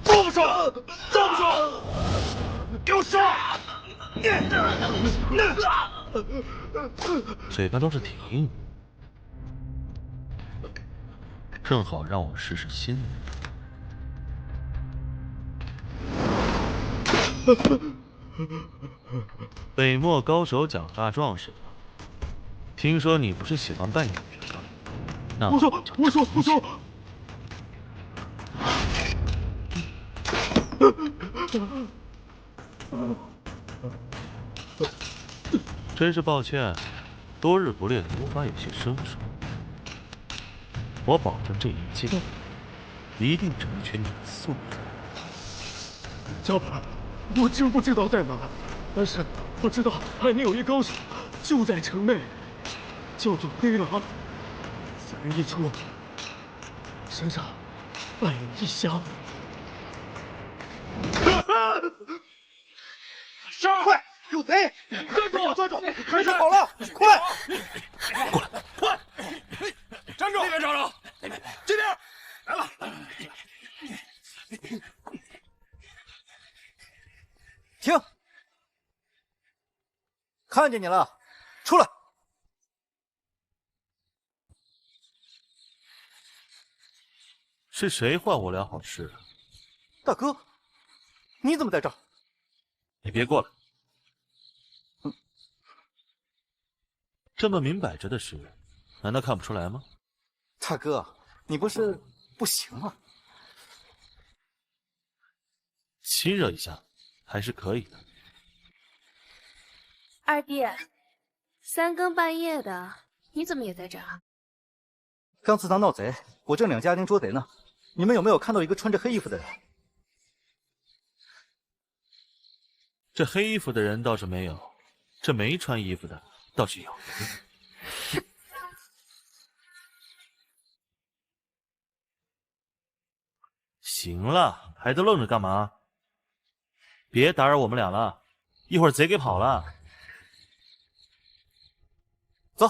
住手！住手！给我上！嘴巴倒是挺硬，正好让我试试心理。北漠高手蒋大壮是吧？听说你不是喜欢扮演角色？那不说，不说！真是抱歉，多日不练，无法有些生疏。我保证这一剑一定成全你的素质。小板，我知不知道在哪？但是我知道海宁有一高手，就在城内，叫做黑狼，三人一出，身上扮有异香。上！快，有贼！抓住！开始跑了，快！过来，快！站住！那边找找，这边来了。停！看见你了，出来！是谁换我俩好吃？大哥，你怎么在这儿？你别过来！这么明摆着的事，难道看不出来吗？大哥，你不是不行吗？亲热一下还是可以的。二弟，三更半夜的，你怎么也在这儿？刚祠堂闹贼，我正两家丁捉贼呢。你们有没有看到一个穿着黑衣服的人？这黑衣服的人倒是没有，这没穿衣服的倒是有。行了，还都愣着干嘛？别打扰我们俩了，一会儿贼给跑了。走。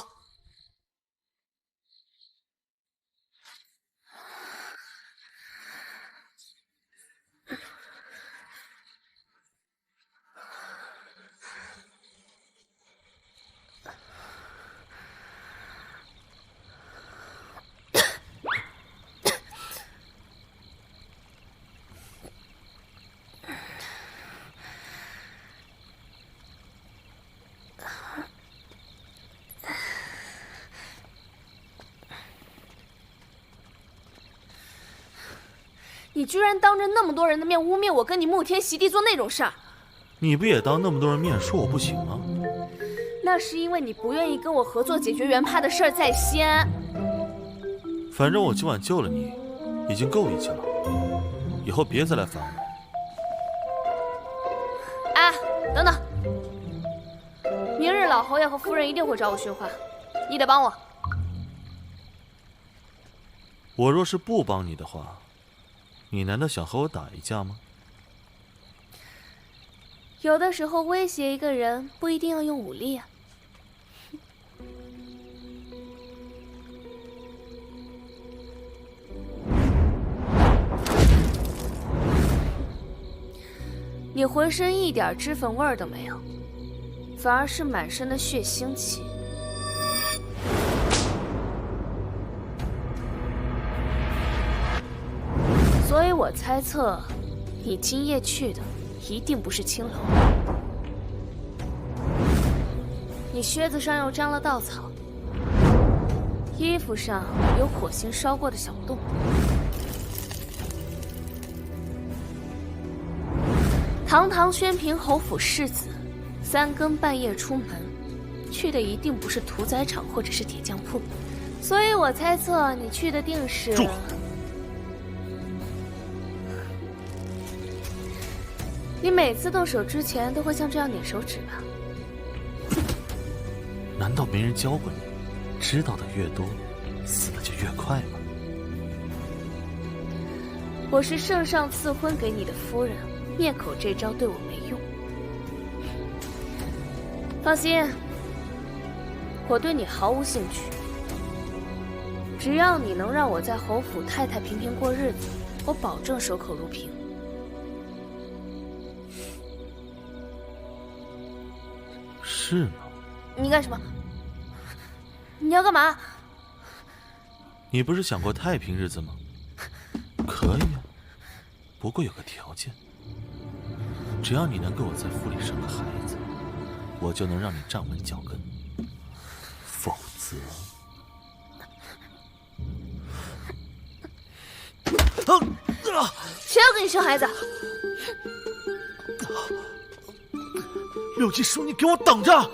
你居然当着那么多人的面污蔑我跟你沐天席地做那种事儿！你不也当那么多人面说我不行吗？那是因为你不愿意跟我合作解决袁帕的事儿在先。反正我今晚救了你，已经够义气了，以后别再来烦我。哎，等等，明日老侯爷和夫人一定会找我训话，你得帮我。我若是不帮你的话，你难道想和我打一架吗？有的时候威胁一个人不一定要用武力啊。你浑身一点脂粉味儿都没有，反而是满身的血腥气。所以我猜测，你今夜去的一定不是青楼。你靴子上又沾了稻草，衣服上有火星烧过的小洞。堂堂宣平侯府世子，三更半夜出门，去的一定不是屠宰场或者是铁匠铺，所以我猜测你去的定是……住！你每次动手之前都会像这样捻手指吧？难道没人教过你，知道的越多，死的就越快吗？我是圣上赐婚给你的夫人，灭口这招对我没用。放心，我对你毫无兴趣。只要你能让我在侯府太太平平过日子，我保证守口如瓶。是吗？你干什么？你要干嘛？你不是想过太平日子吗？可以啊，不过有个条件，只要你能给我在府里生个孩子，我就能让你站稳脚跟，否则……谁要给你生孩子？六七叔，你给我等着！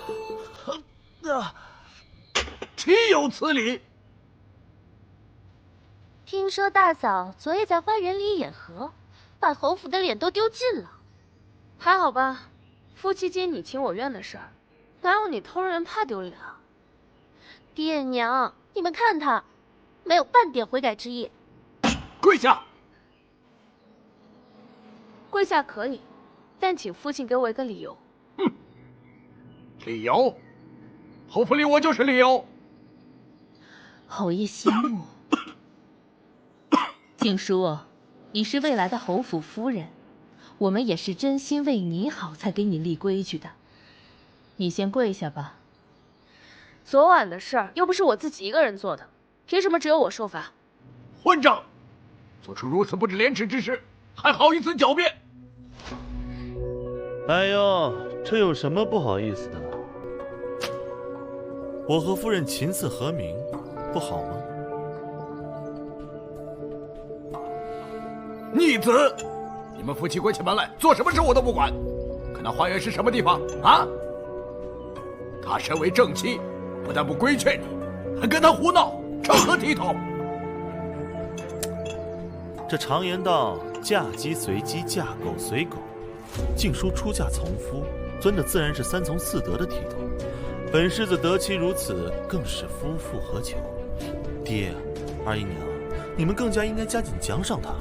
岂有此理！听说大嫂昨夜在花园里演和，把侯府的脸都丢尽了。还好吧，夫妻间你情我愿的事儿，哪有你偷人怕丢脸啊？爹娘，你们看他，没有半点悔改之意。跪下！跪下可以，但请父亲给我一个理由。理由？侯府里我就是理由。侯爷息怒。听说你是未来的侯府夫人，我们也是真心为你好才给你立规矩的。你先跪下吧。昨晚的事儿又不是我自己一个人做的，凭什么只有我受罚？混账！做出如此不知廉耻之事，还好意思狡辩？哎呦，这有什么不好意思的？我和夫人琴瑟和鸣，不好吗？逆子！你们夫妻关起门来做什么事我都不管，可那花园是什么地方啊？他身为正妻，不但不规劝你，还跟他胡闹，成何体统？这常言道，嫁鸡随鸡，嫁狗随狗。静书出嫁从夫，遵的自然是三从四德的体统。本世子得妻如此，更是夫复何求？爹，二姨娘，你们更加应该加紧奖赏他。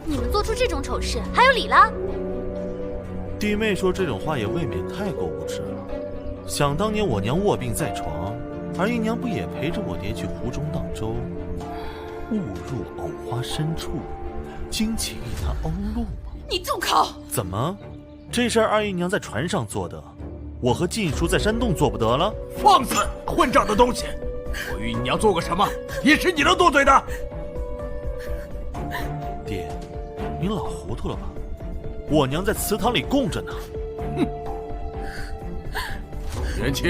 你们做出这种丑事，还有理了？弟妹说这种话也未免太过无知了。想当年我娘卧病在床，二姨娘不也陪着我爹去湖中荡舟，误入藕花深处，惊起一滩鸥鹭吗？你住口！怎么，这事儿二姨娘在船上做的，我和晋叔在山洞做不得了？放肆！混账的东西！我与你娘做过什么，也是你能多嘴的？爹，您老糊涂了吧？我娘在祠堂里供着呢。元清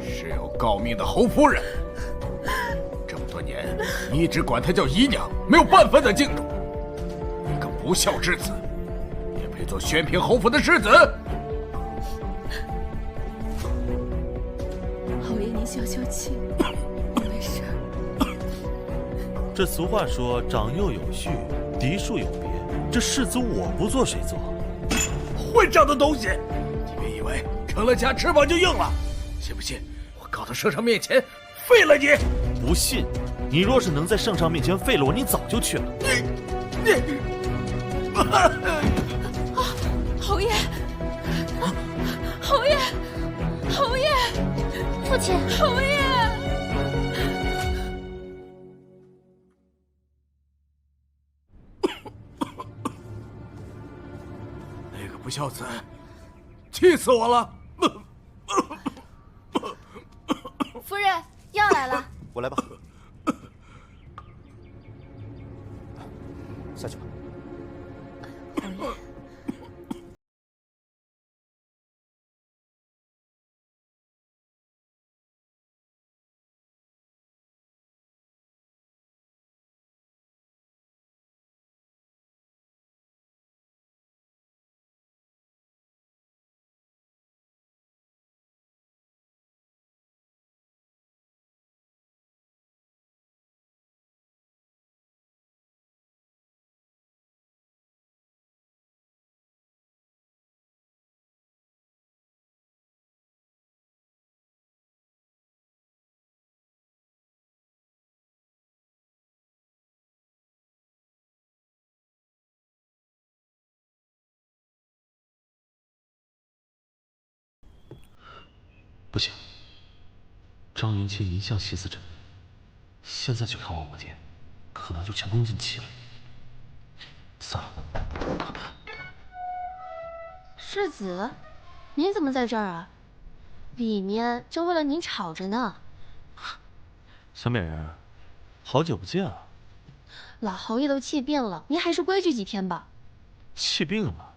是有诰命的侯夫人，这么多年你一直管她叫姨娘，没有半分的敬重。一个不孝之子，也配做宣平侯府的世子？侯爷，您消消气，没事。这俗话说，长幼有序，嫡庶有别。这世子我不做谁做？混账的东西！你别以为成了家翅膀就硬了，信不信我告到圣上面前废了你？不信，你若是能在圣上面前废了我，你早就去了。侯爷，侯爷，侯爷，父亲，侯爷！那个不孝子，气死我了！夫人，药来了。我来吧。下去吧。不行，张云清一向心思缜密，现在就看我不掂，可能就前功尽弃了。算了。世子，您怎么在这儿啊？里面正为了您吵着呢。小美人，好久不见啊！老侯爷都气病了，您还是规矩几天吧。气病了？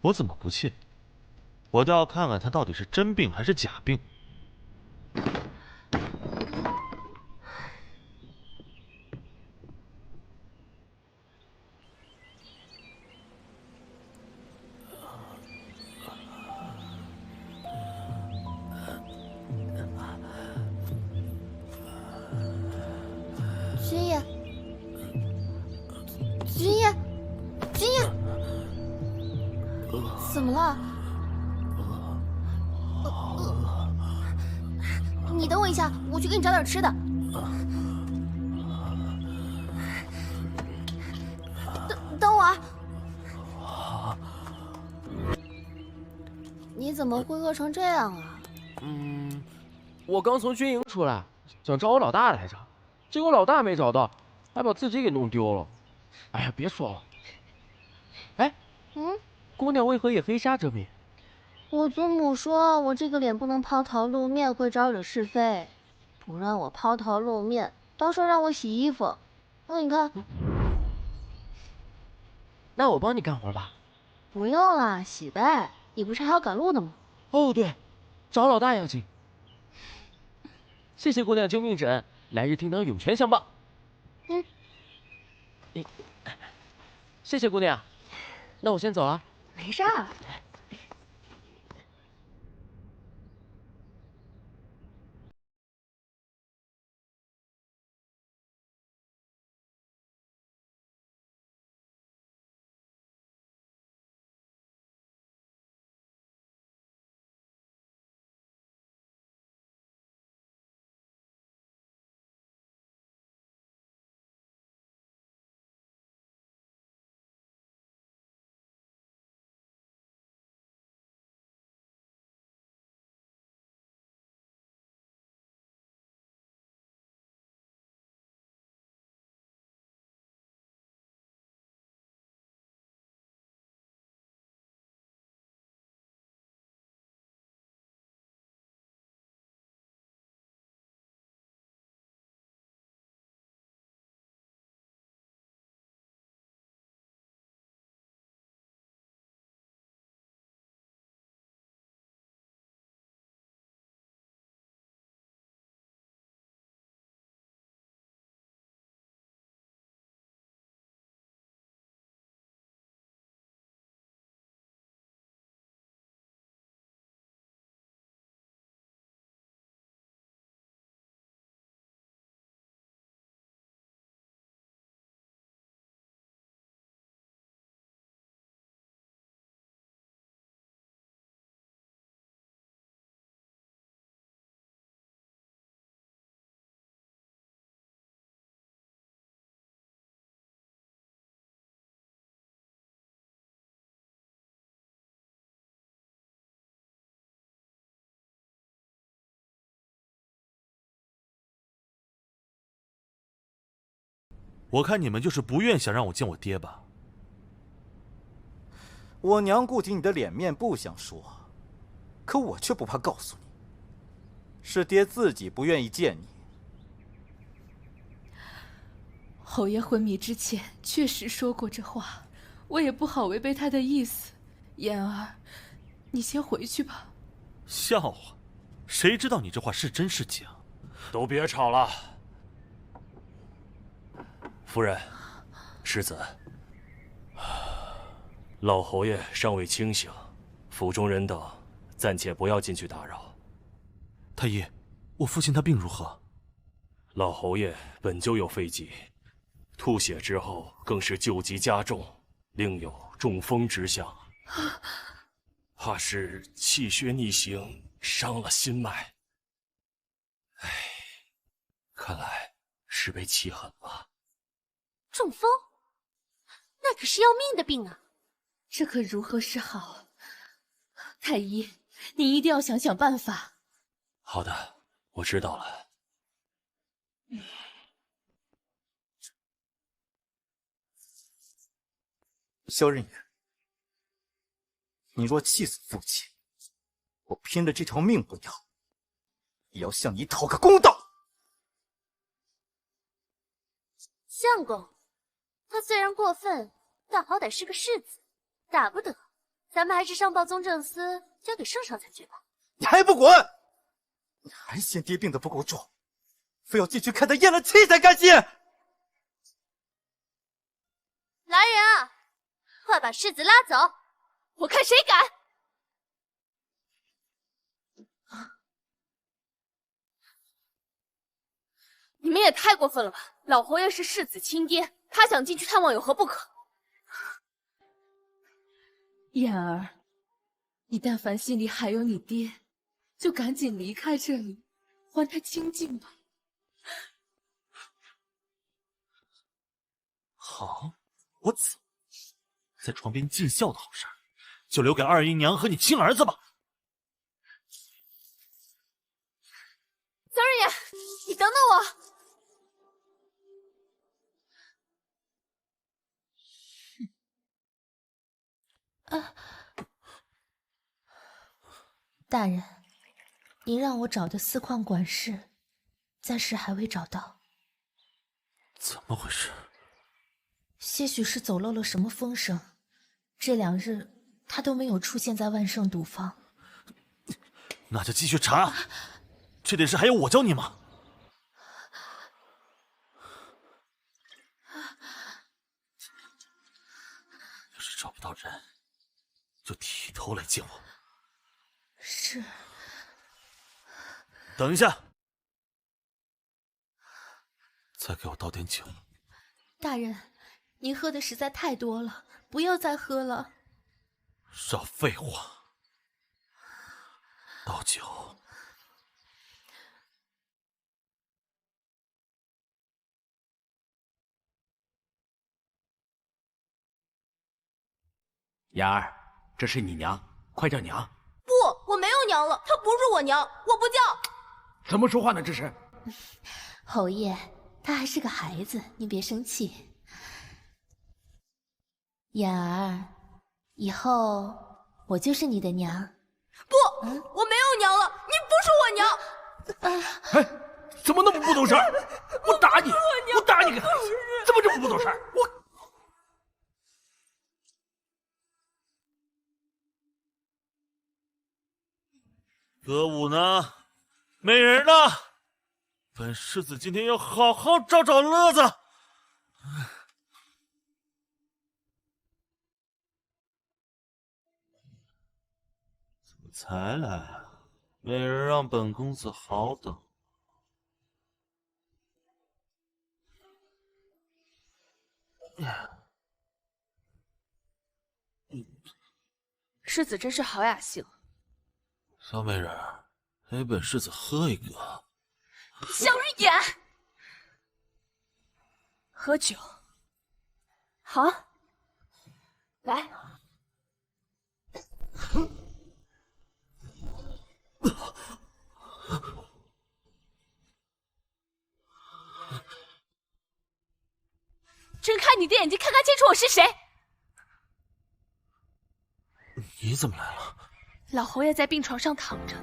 我怎么不气？我倒要看看他到底是真病还是假病。君夜，君夜，君夜，怎么了？你等我一下，我去给你找点吃的。等我啊！你怎么会饿成这样啊？我刚从军营出来，想找我老大来着，结果老大没找到，还把自己给弄丢了。哎呀，别说了。哎，姑娘为何以黑纱遮面？我祖母说我这个脸不能抛头露面，会招惹是非，不让我抛头露面，倒说让我洗衣服。你看，那我帮你干活吧。不用了，洗呗，你不是还要赶路的吗？哦，对，找老大要紧。谢谢姑娘救命之恩，来日定当涌泉相报。谢谢姑娘，那我先走了。没事儿。我看你们就是不愿想让我见我爹吧？我娘顾及你的脸面不想说，可我却不怕告诉你，是爹自己不愿意见你。侯爷昏迷之前确实说过这话，我也不好违背他的意思。妍儿，你先回去吧。笑话，谁知道你这话是真是假？都别吵了。夫人，世子，老侯爷尚未清醒，府中人等暂且不要进去打扰。太医，我父亲他病如何？老侯爷本就有肺疾，吐血之后更是旧疾加重，另有中风之象，怕是气血逆行，伤了心脉。唉，看来是被气狠了。中风，那可是要命的病啊！这可如何是好？太医，你一定要想想办法。好的，我知道了。萧任远，你若气死父亲，我拼了这条命不要，也要向你讨个公道。相公，他虽然过分，但好歹是个世子，打不得。咱们还是上报宗正司，交给圣上裁决吧。你还不滚！你还嫌爹病得不够重，非要进去看他咽了气才甘心。来人啊，快把世子拉走，我看谁敢！你们也太过分了吧！老侯爷是世子亲爹，他想进去探望有何不可？燕儿，你但凡心里还有你爹，就赶紧离开这里，还他清净吧。好，我走。在床边尽孝的好事，就留给二姨娘和你亲儿子吧。萧任远，你等等我。大人，您让我找的司矿管事，暂时还未找到。怎么回事？些许是走漏了什么风声，这2日他都没有出现在万圣赌坊。那就继续查，这点事还要我教你吗？要是找不到人，就提头来见我。是。等一下，再给我倒点酒。大人，您喝的实在太多了，不要再喝了。少废话，倒酒。雅儿，这是你娘，快叫娘。不，我没有娘了，她不是我娘，我不叫。怎么说话呢？这是。侯爷，他还是个孩子，您别生气。雅儿，以后我就是你的娘。不，我没有娘了，你不是我娘。哎，怎么那么不懂事儿？我打你！我打你个孩子！怎么这么不懂事儿？我。歌舞呢？美人呢？本世子今天要好好找找乐子。怎么才来啊？美人让本公子好等。世子真是好雅兴。小美人，给本世子喝一个。萧日言，喝酒。好，来。睁开你的眼睛，看看清楚我是谁。你怎么来了？老侯爷在病床上躺着，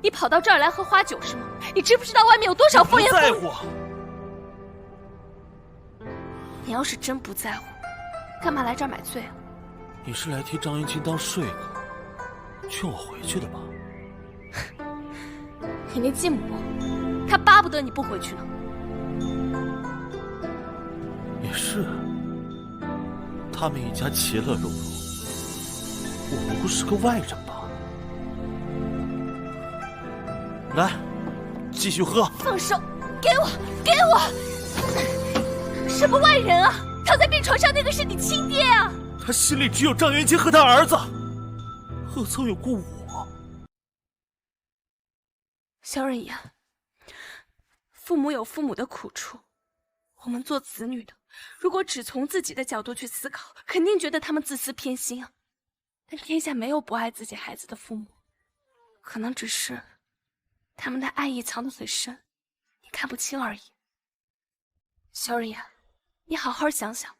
你跑到这儿来喝花酒是吗？你知不知道外面有多少风言风语？不在乎。你要是真不在乎，干嘛来这儿买醉啊？你是来替张云清当说客，劝我回去的吧？你那继母，她巴不得你不回去呢。也是，他们一家其乐融融，我不过是个外人吧。来，继续喝。放手！给我！给我！什么外人啊？躺在病床上那个是你亲爹啊！他心里只有张元清和他儿子，何曾有过我？萧任言，父母有父母的苦处，我们做子女的，如果只从自己的角度去思考，肯定觉得他们自私偏心啊。但天下没有不爱自己孩子的父母，可能只是他们的爱意藏得很深，你看不清而已。萧日言，你好好想想，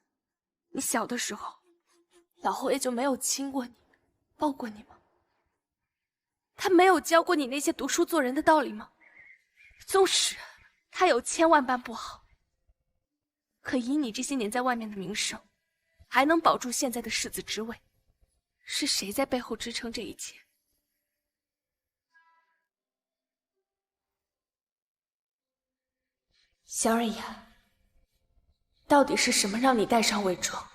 你小的时候，老侯爷就没有亲过你，抱过你吗？他没有教过你那些读书做人的道理吗？纵使他有千万般不好，可以你这些年在外面的名声，还能保住现在的世子之位，是谁在背后支撑这一切？萧日言，到底是什么让你戴上伪装？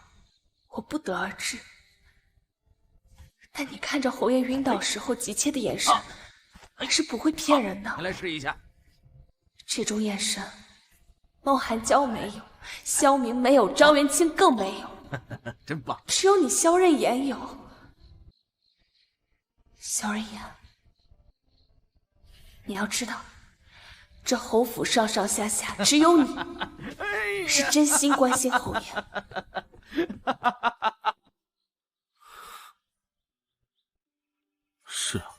我不得而知。但你看着侯爷晕倒时候急切的眼神，是不会骗人的。来试一下。这种眼神，孟寒娇没有，萧明没有，张元清更没有。真棒！只有你萧刃言有。萧刃言，你要知道，这侯府上上下下只有你是真心关心侯爷。是啊，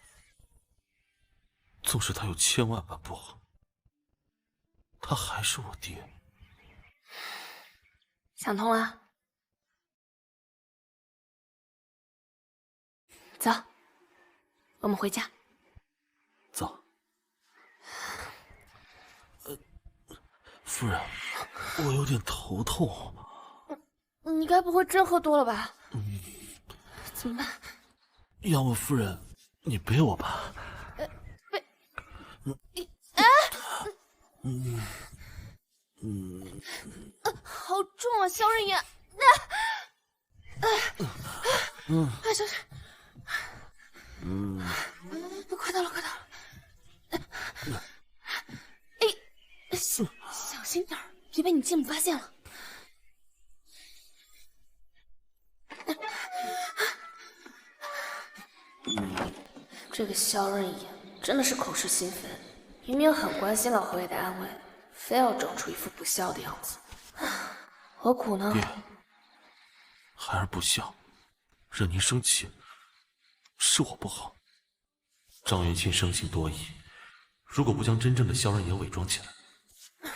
纵使他有千万般不好，他还是我爹。想通了？走，我们回家。走。夫人，我有点头痛。你该不会真喝多了吧？怎么办？要么夫人，你背我吧。好重啊，萧刃言。小心。快到了，快到了。小心点儿，别被你继母发现了。这个萧刃言真的是口是心非，明明很关心老侯爷的安危，非要整出一副不孝的样子。何苦呢？爹，孩儿不孝，惹您生气，是我不好。张元清生性多疑，如果不将真正的萧刃言伪装起来，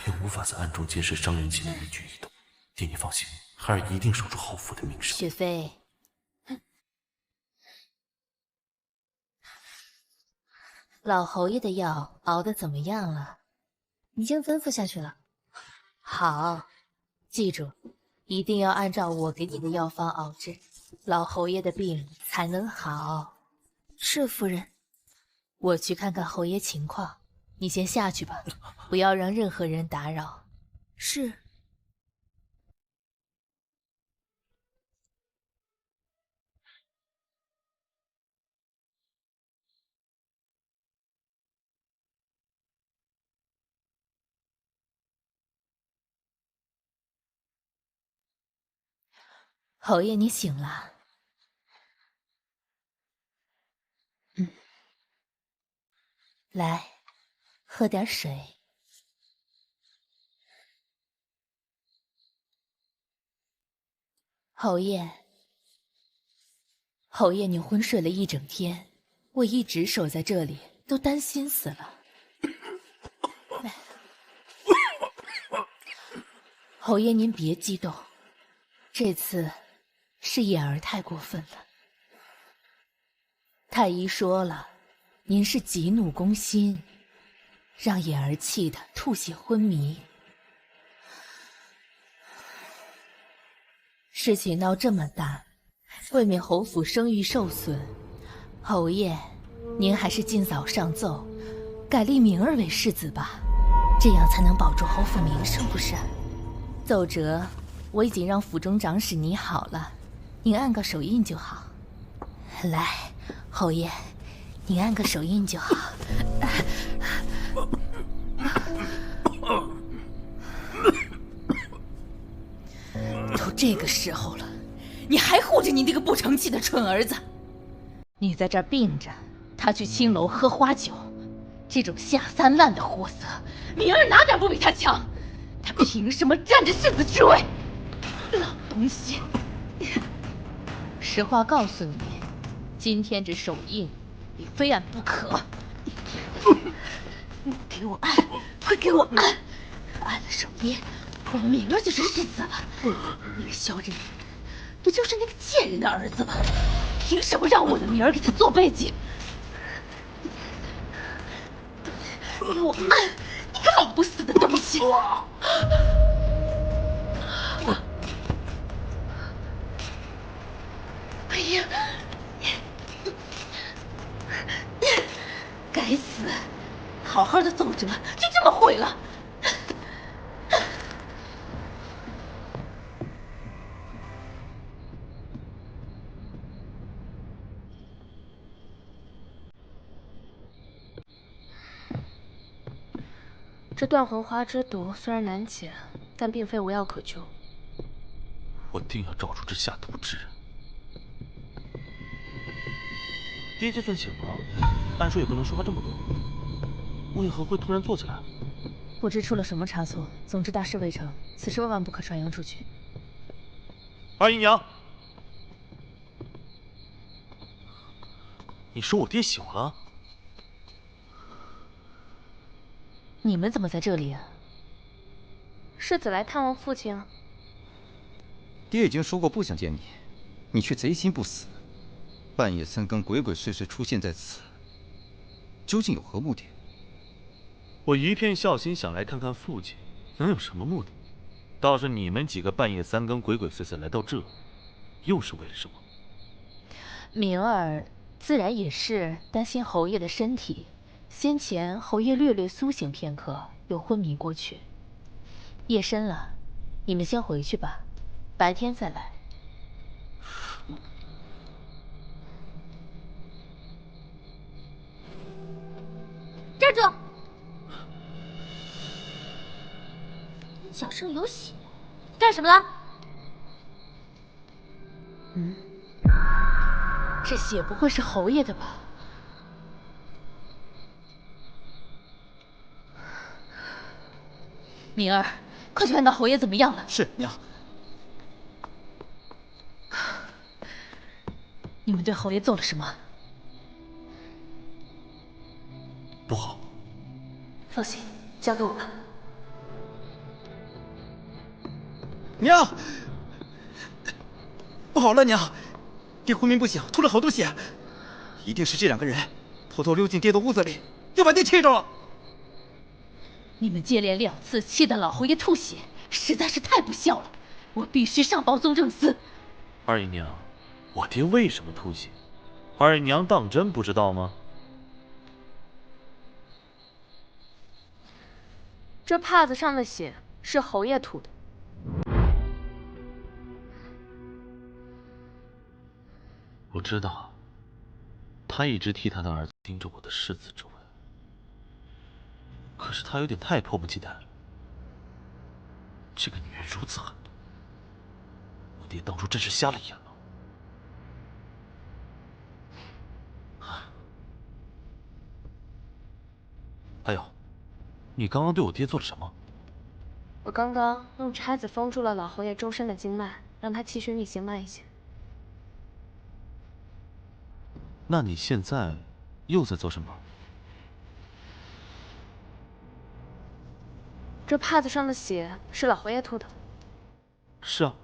便无法在暗中监视张元清的一举一动。爹，你放心，孩儿一定守住侯府的名声。雪妃，老侯爷的药熬得怎么样了？已经吩咐下去了。好，记住，一定要按照我给你的药方熬制，老侯爷的病才能好。是夫人。我去看看侯爷情况，你先下去吧，不要让任何人打扰。是。侯爷，你醒了。来，喝点水。侯爷，侯爷，你昏睡了一整天，我一直守在这里，都担心死了。侯爷，您别激动，这次是眼儿太过分了。太医说了，您是急怒攻心，让眼儿气得吐血昏迷。事情闹这么大，未免侯府声誉受损。侯爷，您还是尽早上奏，改立明儿为世子吧，这样才能保住侯府名声，不是？奏折我已经让府中长史拟好了，您按个手印就好。来，侯爷，您按个手印就好。都这个时候了，你还护着你那个不成器的蠢儿子？你在这儿病着，他去青楼喝花酒，这种下三滥的货色，明儿哪点不比他强？他凭什么占着世子之位？老东西！实话告诉你，今天这手印，你非按不可。我按，快给我按！按了手边，我明儿就是世子了。那个萧任，不就是那个贱人的儿子吗？凭什么让我的明儿给他做背景？给我按！你个老不死的东西！哎呀！该死！好好的走着，就这么毁了。这断魂花之毒虽然难解，但并非无药可救。我定要找出这下毒之人。爹就算醒了，按说也不能说话这么多，为何会突然坐起来？不知出了什么差错，总之大事未成，此事万万不可传扬出去。二姨娘，你说我爹醒了？你们怎么在这里啊？世子来探望父亲啊。爹已经说过不想见你，你却贼心不死，半夜三更鬼鬼祟祟出现在此，究竟有何目的？我一片孝心想来看看父亲，能有什么目的？倒是你们几个半夜三更鬼鬼祟祟来到这，又是为了什么？明儿自然也是担心侯爷的身体。先前侯爷略略苏醒片刻，又昏迷过去。夜深了，你们先回去吧，白天再来。站住！脚上有血，干什么了？这血不会是侯爷的吧？明儿，快去看到侯爷怎么样了。是娘。你们对侯爷做了什么？不好。放心，交给我吧。娘，不好了，娘，爹昏迷不醒，吐了好多血，一定是这两个人偷偷溜进爹的屋子里，要把爹气着了。你们接连2次气得老侯爷吐血，实在是太不孝了！我必须上报宗正司。二姨娘，我爹为什么吐血？二姨娘当真不知道吗？这帕子上的血是侯爷吐的。我知道，他一直替他的儿子盯着我的世子之位。可是他有点太迫不及待了。这个女人如此狠毒，我爹当初真是瞎了眼了。还有，你刚刚对我爹做了什么？我刚刚用叉子封住了老侯爷周身的经脉，让他气血运行慢一些。那你现在又在做什么？这帕子上的血是老侯爷吐的。是啊。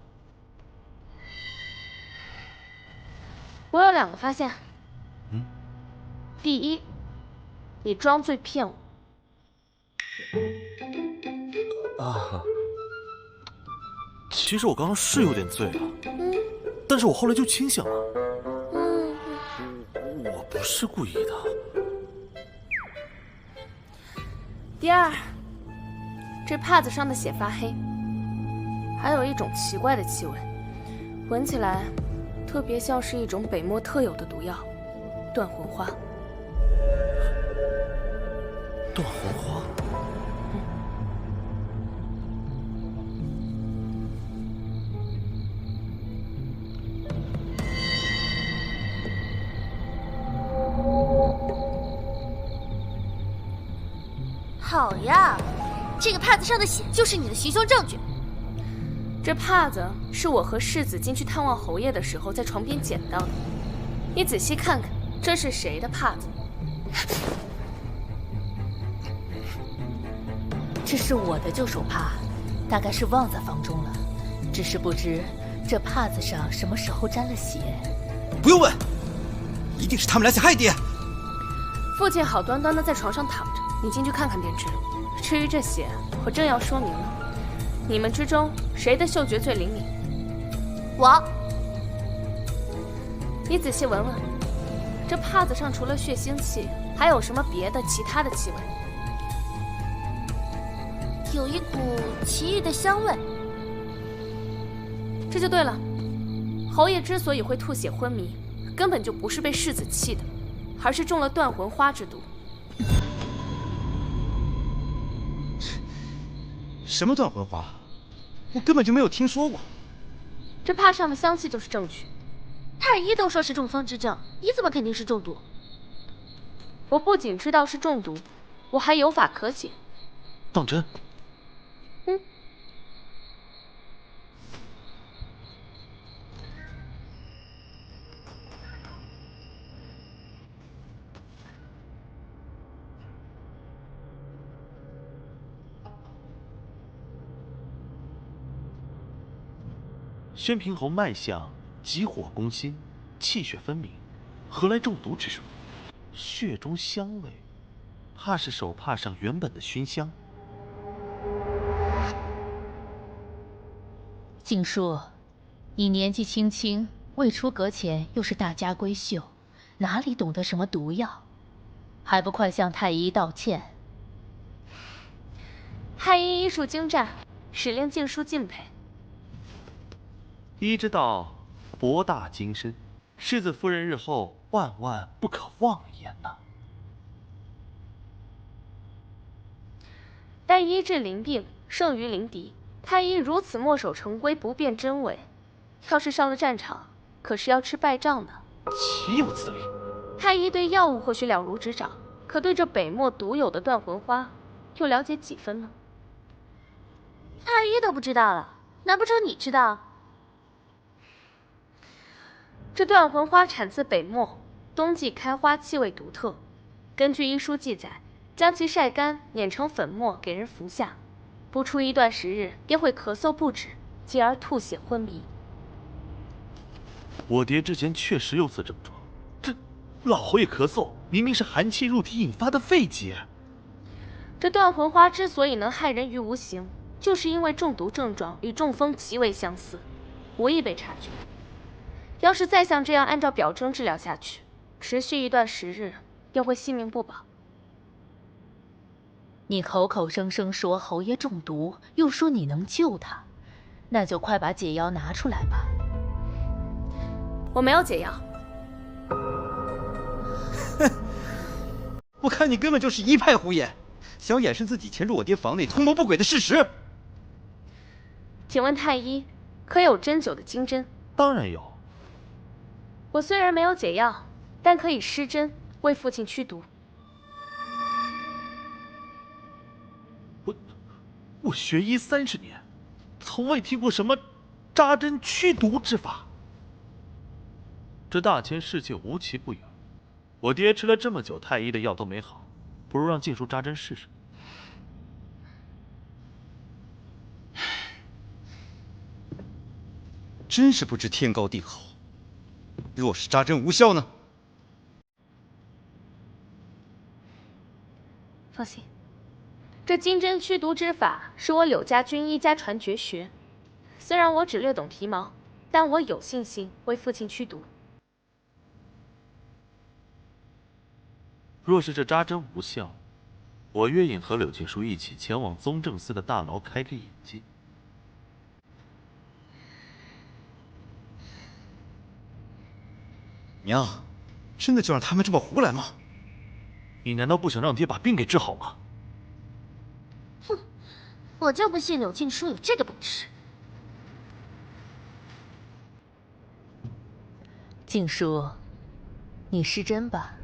我有2个发现。第一，你装醉骗我。其实我刚刚是有点醉了，但是我后来就清醒了。我不是故意的。第二，这帕子上的血发黑，还有一种奇怪的气味，闻起来特别像是一种北漠特有的毒药——断魂花。断魂花。好呀，这个帕子上的血就是你的行凶证据。这帕子是我和世子进去探望侯爷的时候在床边捡到的，你仔细看看，这是谁的帕子？这是我的旧手帕，大概是忘在房中了。只是不知这帕子上什么时候沾了血。不用问，一定是他们来想害爹。父亲好端端的在床上躺着，你进去看看便知。至于这些，我正要说明呢。你们之中谁的嗅觉最灵敏？我。你仔细闻闻，这帕子上除了血腥气，还有什么别的其他的气味？有一股奇异的香味。这就对了。侯爷之所以会吐血昏迷，根本就不是被世子气的，而是中了断魂花之毒。什么断魂花？我根本就没有听说过。这帕上的香气就是证据。太医都说是中风之症，你怎么肯定是中毒？我不仅知道是中毒，我还有法可解。当真？宣平侯脉象急火攻心，气血分明，何来中毒之说？血中香味，怕是手帕上原本的熏香。静书，你年纪轻轻，未出阁前又是大家闺秀，哪里懂得什么毒药？还不快向太医道歉！太医医术精湛，使令静书敬佩。医之道博大精深，世子夫人日后万万不可妄言呐。但医治灵病胜于临敌，太医如此墨守成规，不辨真伪，要是上了战场，可是要吃败仗的。岂有此理！太医对药物或许了如指掌，可对这北漠独有的断魂花，又了解几分呢？太医都不知道了，难不成你知道？这断魂花产自北漠，冬季开花，气味独特。根据医书记载，将其晒干，碾成粉末给人服下，不出一段时日，便会咳嗽不止，继而吐血昏迷。我爹之前确实有此症状，这老侯爷咳嗽，明明是寒气入体引发的肺结。这断魂花之所以能害人于无形，就是因为中毒症状与中风极为相似，无易被察觉。要是再像这样按照表征治疗下去，持续一段时日，便会性命不保。你口口声声说侯爷中毒，又说你能救他，那就快把解药拿出来吧。我没有解药。哼，我看你根本就是一派胡言，想掩饰自己潜入我爹房内图谋不轨的事实。请问太医，可有针灸的金针？当然有。我虽然没有解药，但可以施针为父亲驱毒。我学医30年，从未听过什么扎针驱毒之法。这大千世界无奇不有，我爹吃了这么久太医的药都没好，不如让静书扎针试试。真是不知天高地厚。若是扎针无效呢？放心，这金针驱毒之法是我柳家军医家传绝学，虽然我只略懂皮毛，但我有信心为父亲驱毒。若是这扎针无效，我约引和柳静书一起前往宗正司的大牢开个眼界。娘，真的就让他们这么胡来吗？你难道不想让爹把病给治好吗？哼，我就不信柳静书有这个本事。静书，你施针吧。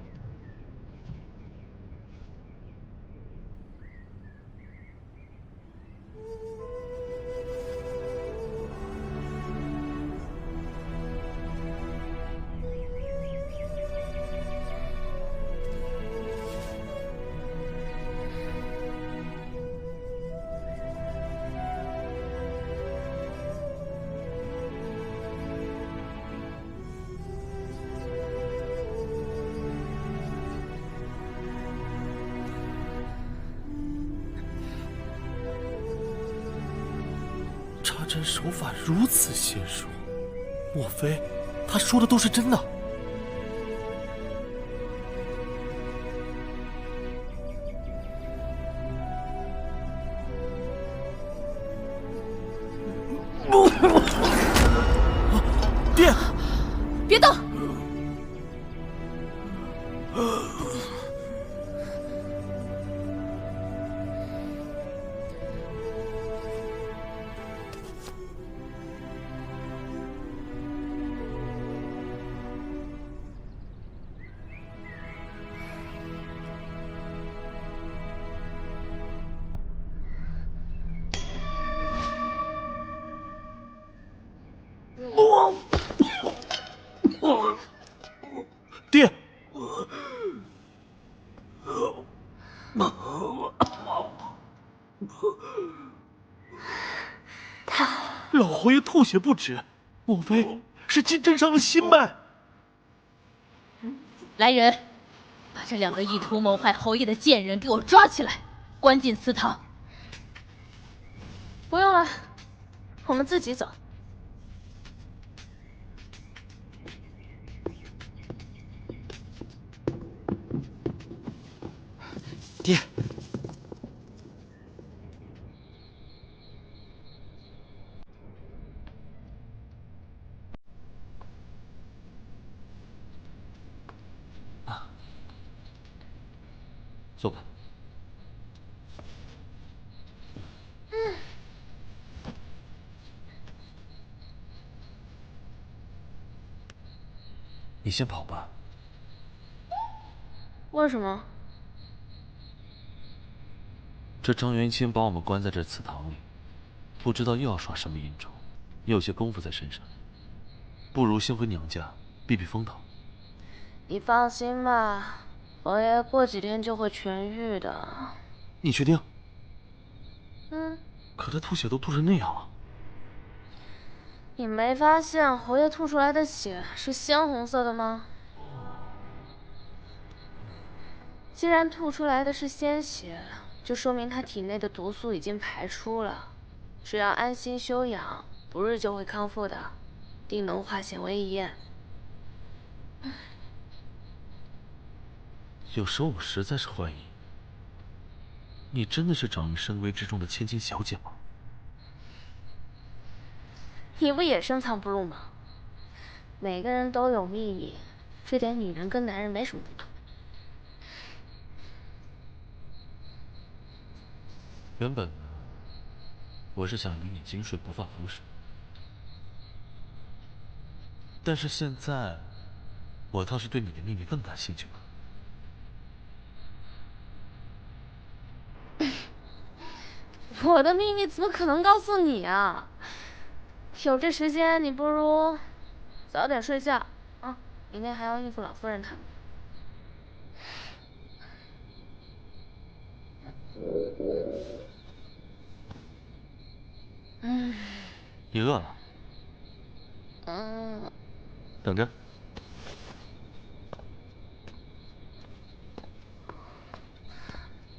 针手法如此娴熟，莫非他说的都是真的？爹，别动！爹，太好了，老侯爷吐血不止，莫非是金针上了心脉？来人，把这2个意图谋害侯爷的贱人给我抓起来，关进祠堂。不用了，我们自己走。爹，坐吧。你先跑吧。为什么？这张元清把我们关在这祠堂里，不知道又要耍什么阴谋，也有些功夫在身上，不如先回娘家避避风头。你放心吧，侯爷过几天就会痊愈的。你确定？嗯，可他吐血都吐成那样了。你没发现侯爷吐出来的血是鲜红色的吗？既然吐出来的是鲜血，就说明他体内的毒素已经排出了。只要安心休养，不日就会康复的，定能化险为夷。有时候我实在是怀疑，你真的是掌人深闺之中的千金小姐吗？你不也深藏不露吗？每个人都有秘密，这点女人跟男人没什么不同。原本我是想与你井水不犯河水，但是现在我倒是对你的秘密更感兴趣了。我的秘密怎么可能告诉你啊？有这时间，你不如早点睡觉啊，明天还要应付老夫人他们。你饿了？等着。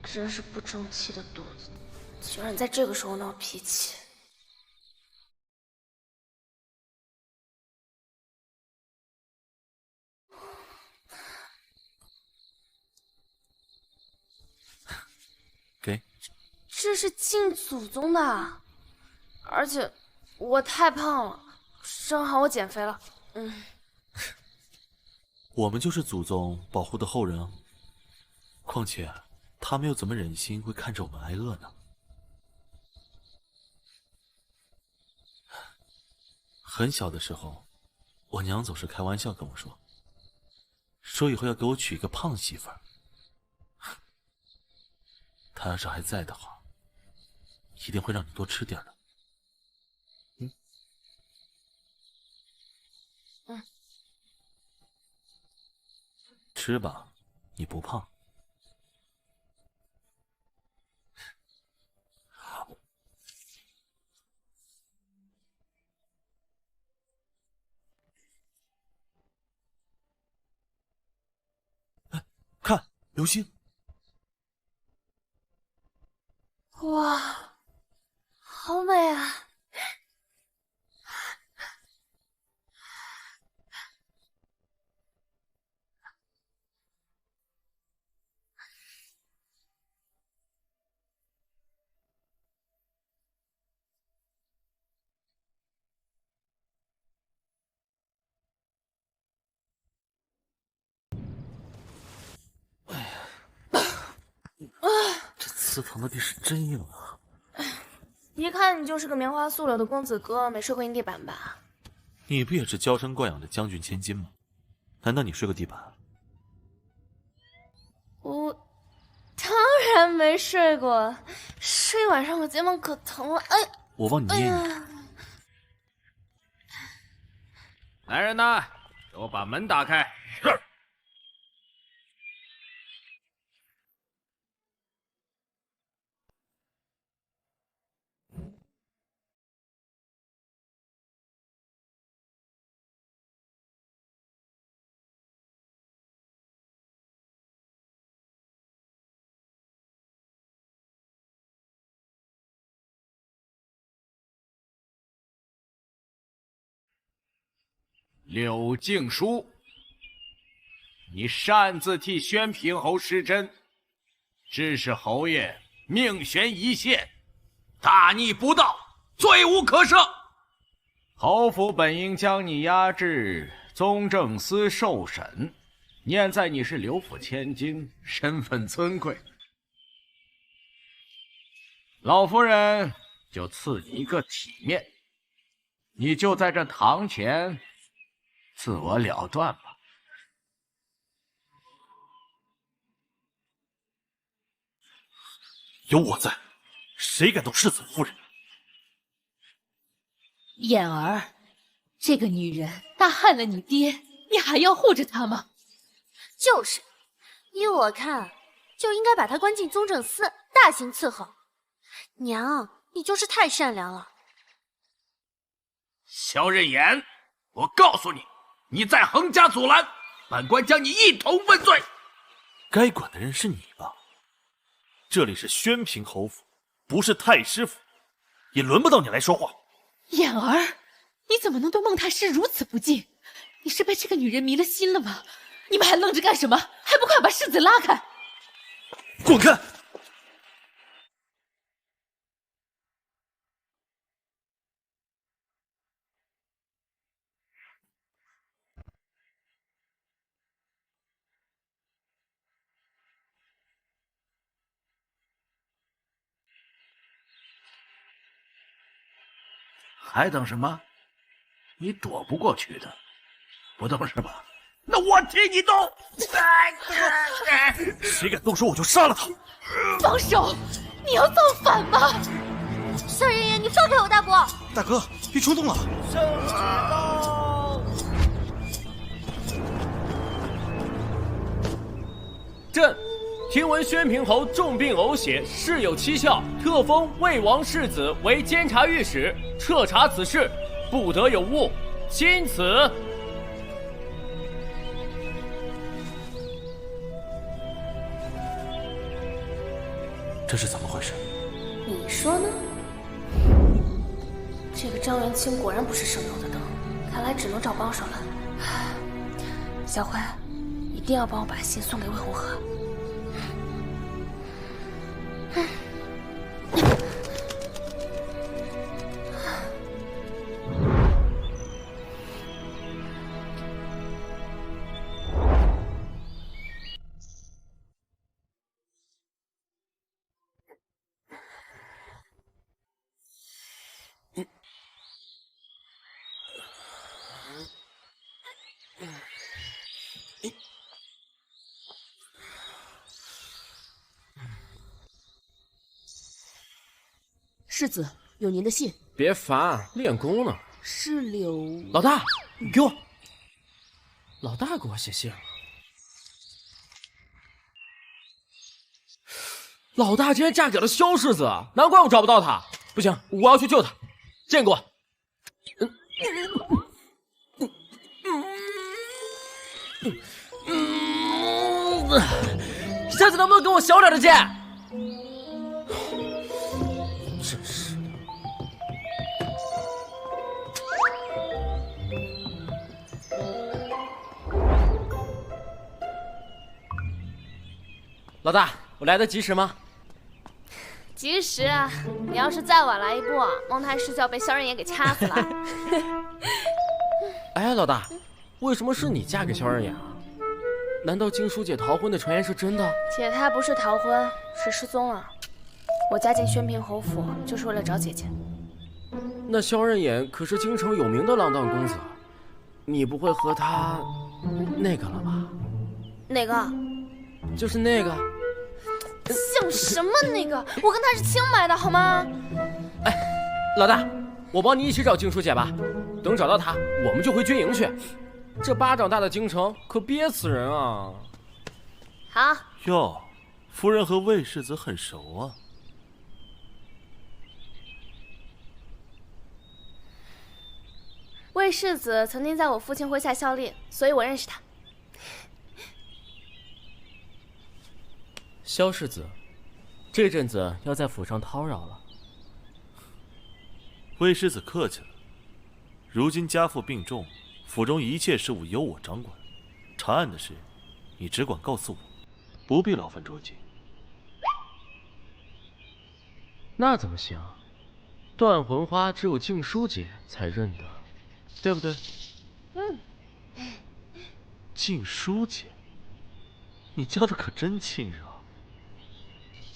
真是不争气的肚子，居然在这个时候闹脾气。给。这是敬祖宗的，而且我太胖了，正好我减肥了。我们就是祖宗保护的后人啊。况且，他们又怎么忍心会看着我们挨饿呢？很小的时候，我娘总是开玩笑跟我说以后要给我娶一个胖媳妇儿。她要是还在的话，一定会让你多吃点的。吃吧，你不胖。看，流星！哇，好美啊！祠堂的地是真硬啊！一看你就是个棉花素溜的公子哥，没睡过硬地板吧？你不也是娇生惯养的将军千金吗？难道你睡过地板？我当然没睡过，睡一晚上我肩膀可疼了。哎，我帮你捏捏。来人呐，给我把门打开。是。柳敬书，你擅自替宣平侯施针，致使侯爷命悬一线，大逆不道，罪无可赦。侯府本应将你押至宗正司受审，念在你是刘府千金，身份尊贵，老夫人就赐你一个体面，你就在这堂前自我了断吧。有我在，谁敢动世子夫人？燕儿，这个女人大害了你爹，你还要护着她吗？就是，依我看，就应该把她关进宗正司，大刑伺候。娘，你就是太善良了。萧任言，我告诉你，你再横加阻拦，本官将你一同问罪。该管的人是你吧？这里是宣平侯府，不是太师府，也轮不到你来说话。燕儿，你怎么能对孟太师如此不敬？你是被这个女人迷了心了吗？你们还愣着干什么？还不快把世子拉开！滚开！还等什么？你躲不过去的，不动是吧？那我替你动！谁敢动手，我就杀了他！放手！你要造反吗？萧爷爷，你放开我大伯！大哥，别冲动了！圣旨到！朕听闻宣平侯重病呕血，事有蹊跷，特封魏王世子为监察御史，彻查此事，不得有误。钦此。这是怎么回事？你说呢？这个张元清果然不是省油的灯，看来只能找帮手了。小辉，一定要帮我把信送给魏红河。世子，有您的信。别烦，练功呢。是柳老大，你给我。老大给我写信了。老大竟然嫁给了萧世子，难怪我找不到他。不行，我要去救他。见过。下次能不能给我小点的剑？真是。老大，我来得及时吗？及时啊！你要是再晚来一步，孟太师就要被萧任言给掐死了。哎，老大，为什么是你嫁给萧任言啊？难道静书姐逃婚的传言是真的？姐她不是逃婚，是失踪了。我嫁进宣平侯府就是为了找姐姐。那萧刃眼可是京城有名的锒铛公子，你不会和他那个了吧？哪个？就是那个。像什么那个？我跟他是清白的，好吗？哎，老大，我帮你一起找静书姐吧。等找到她，我们就回军营去。这巴掌大的京城可憋死人啊！好。哟，夫人和魏世子很熟啊。魏世子曾经在我父亲麾下效力，所以我认识他。萧世子，这阵子要在府上叨扰了。魏世子客气了，如今家父病重，府中一切事务由我掌管，查案的事你只管告诉我，不必劳烦着急。那怎么行？断魂花只有静书姐才认得，对不对？静书姐，你叫的可真亲热。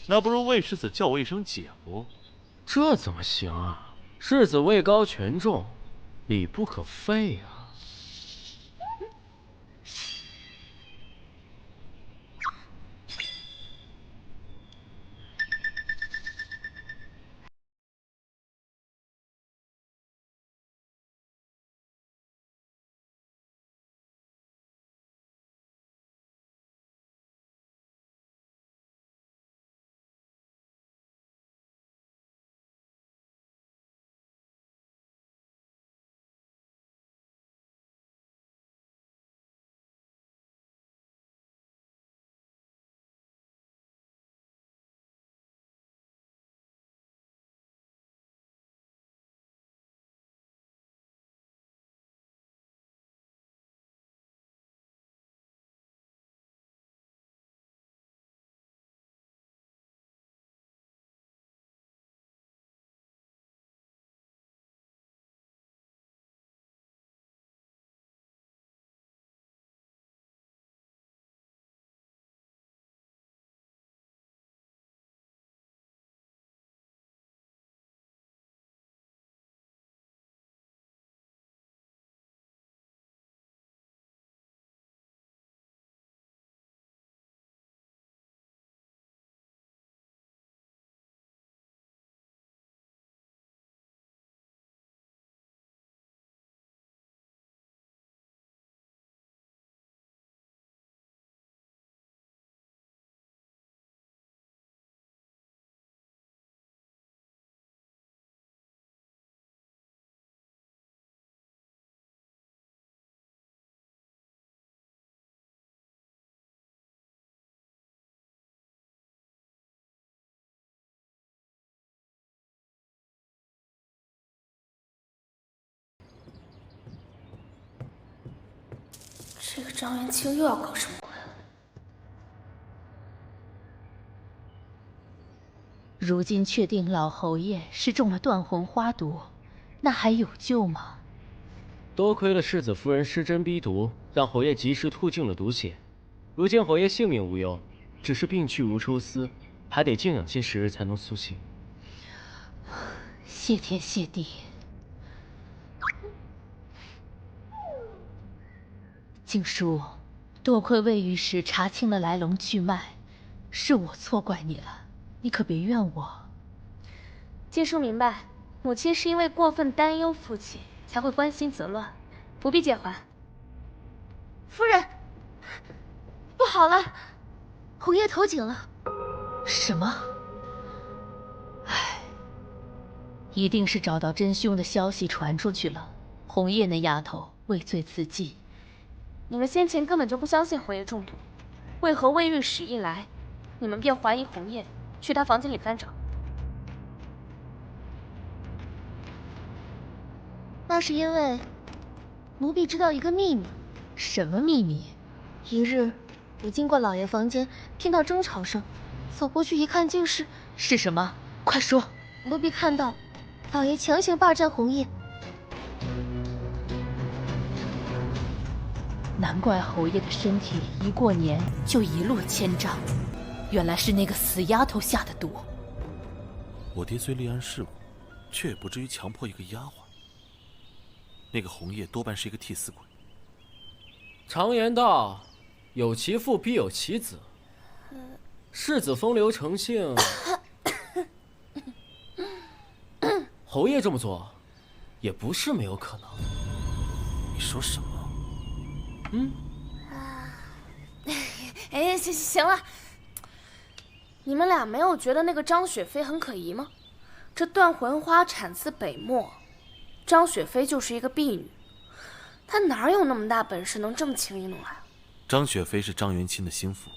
那不如魏世子叫我一声姐夫。这怎么行啊？世子位高权重，礼不可废啊。这个张元清又要搞什么鬼？如今确定老侯爷是中了断魂花毒，那还有救吗？多亏了世子夫人施针逼毒，让侯爷及时吐尽了毒血。如今侯爷性命无忧，只是病去如抽丝，还得静养些时日才能苏醒。谢天谢地。静书，多亏魏御史查清了来龙去脉，是我错怪你了，你可别怨我。静书明白，母亲是因为过分担忧父亲，才会关心则乱，不必介怀。夫人，不好了，侯爷投井了。什么？唉，一定是找到真凶的消息传出去了。红叶那丫头畏罪自尽。你们先前根本就不相信侯爷中毒，为何魏御史一来，你们便怀疑红叶，去他房间里翻找？那是因为奴婢知道一个秘密。什么秘密？一日，我经过老爷房间，听到争吵声，走过去一看，竟是……是什么？快说！奴婢看到老爷强行霸占红叶。难怪侯爷的身体一过年就一落千丈，原来是那个死丫头下的毒。我爹虽立案事务，却也不至于强迫一个丫鬟。那个红叶多半是一个替死鬼。常言道，有其父必有其子。世子风流成性，侯爷这么做，也不是没有可能。你说什么？哎，行了，你们俩没有觉得那个张雪飞很可疑吗？这断魂花产自北漠，张雪飞就是一个婢女，她哪有那么大本事能这么轻易弄来？张雪飞是张元清的心腹，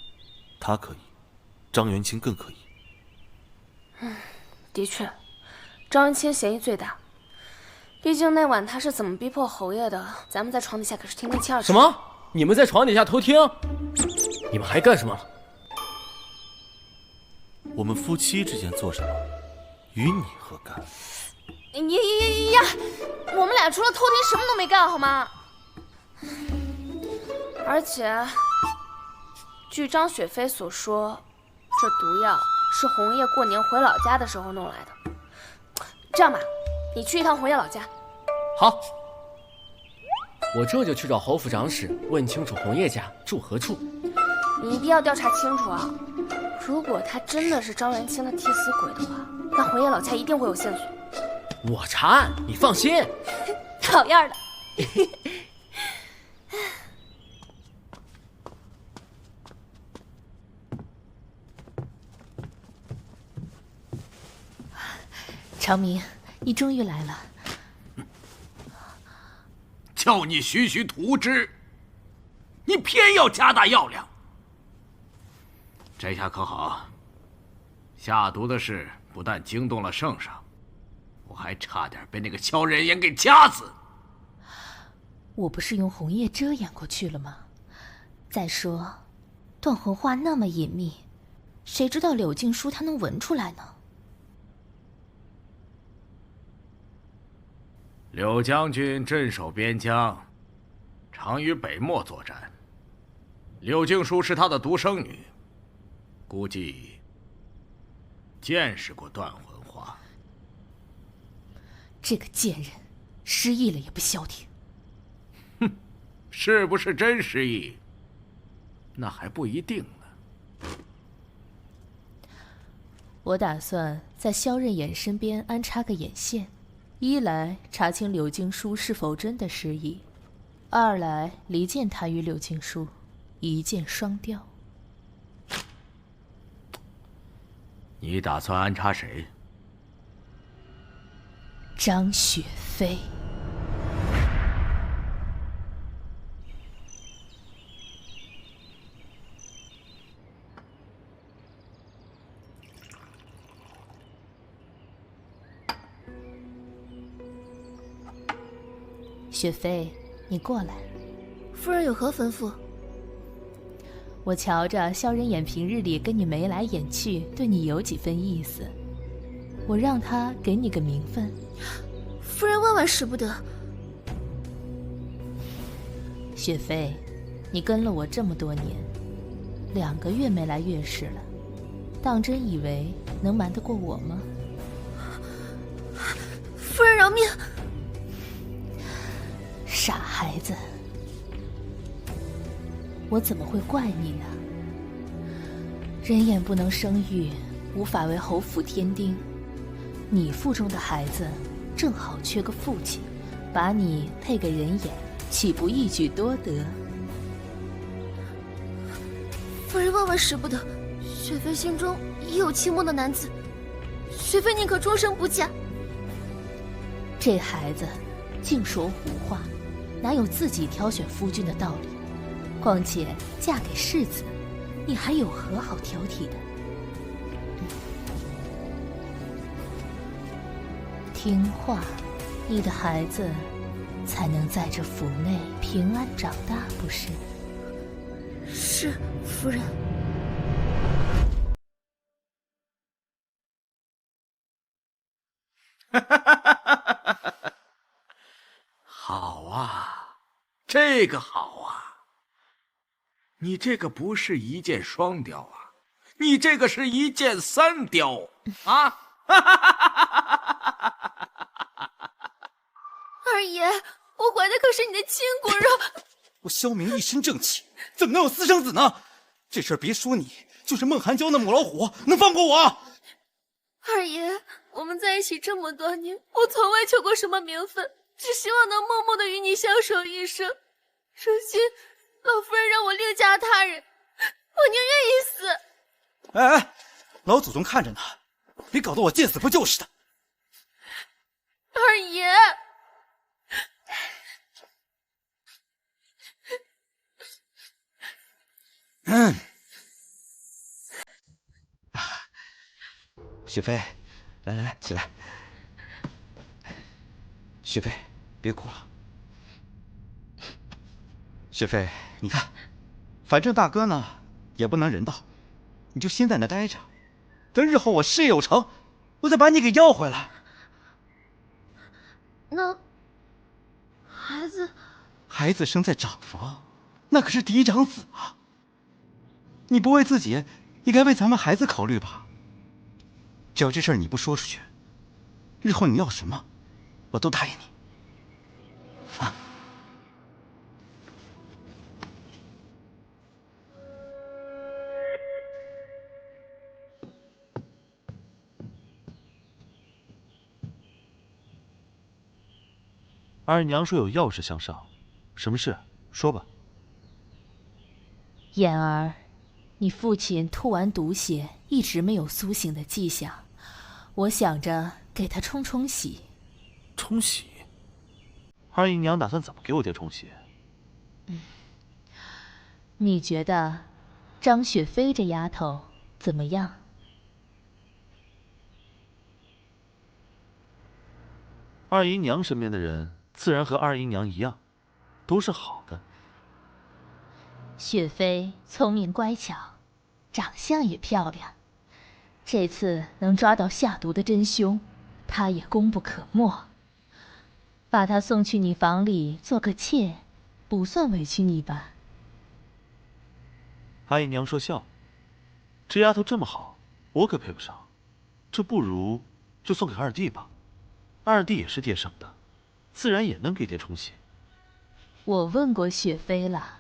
她可以，张元清更可以。的确，张元清嫌疑最大。毕竟那晚他是怎么逼迫侯爷的，咱们在床底下可是听得一清二楚。什么？你们在床底下偷听？你们还干什么了？我们夫妻之间做什么，与你何干？呀！我们俩除了偷听什么都没干，好吗？而且，据张雪飞所说，这毒药是红叶过年回老家的时候弄来的。这样吧，你去一趟红叶老家。好，我这就去找侯府长室，问清楚红叶家住何处。你一定要调查清楚啊！如果他真的是张元清的替死鬼的话，那红叶老家一定会有线索。我查案，你放心。好样的！长明，你终于来了。叫你徐徐图之，你偏要加大药量。这下可好，下毒的事不但惊动了圣上，我还差点被那个萧人言给掐死。我不是用红叶遮掩过去了吗？再说，断魂花那么隐秘，谁知道柳静书他能闻出来呢？柳将军镇守边疆，常与北漠作战。柳静书是他的独生女，估计见识过断魂花。这个贱人，失忆了也不消停。哼，是不是真失忆，那还不一定呢。我打算在萧刃眼身边安插个眼线，一来查清柳静书是否真的失忆，二来离间他与柳静书，一箭双雕。你打算安插谁？张雪飞。雪飞，你过来。夫人有何吩咐？我瞧着萧人眼平日里跟你眉来眼去，对你有几分意思，我让他给你个名分。夫人万万使不得。雪飞，你跟了我这么多年，2个月没来月事了，当真以为能瞒得过我吗？夫人饶命！傻孩子，我怎么会怪你呢？人眼不能生育，无法为侯府添丁。你腹中的孩子正好缺个父亲，把你配给人眼，岂不一举多得？夫人万万使不得，雪妃心中已有倾慕的男子，雪妃宁可终生不嫁。这孩子净说胡话，哪有自己挑选夫君的道理？况且嫁给世子，你还有何好挑剔的？听话，你的孩子才能在这府内平安长大，不是？是，夫人。好啊，这个好啊！你这个不是一箭双雕啊，你这个是一箭3雕啊！二爷，我怀的可是你的亲骨肉。我萧明一身正气，怎么能有私生子呢？这事儿别说你，就是孟寒娇那母老虎能放过我？二爷，我们在一起这么多年，我从未求过什么名分，只希望能默默的与你相守一生。如今老夫人让我另嫁他人，我宁愿一死。哎，老祖宗看着呢，别搞得我见死不救似的。二爷，雪飞，来，起来。雪飞，别哭了。雪飞，你看，反正大哥呢也不能人道，你就先在那待着，等日后我事业有成，我再把你给要回来。那孩子生在长房，那可是嫡长子啊！你不为自己，也该为咱们孩子考虑吧？只要这事儿你不说出去，日后你要什么，我都答应你。啊！二娘说有要事相商，什么事？说吧。妍儿，你父亲吐完毒血，一直没有苏醒的迹象，我想着给他冲冲喜。冲喜？二姨娘打算怎么给我爹冲喜？你觉得张雪飞这丫头怎么样？二姨娘身边的人自然和二姨娘一样，都是好的。雪飞聪明乖巧，长相也漂亮，这次能抓到下毒的真凶，她也功不可没。把她送去你房里做个妾，不算委屈你吧？二姨娘说笑，这丫头这么好，我可配不上，这不如就送给二弟吧。二弟也是爹生的，自然也能给爹冲喜。我问过雪飞了，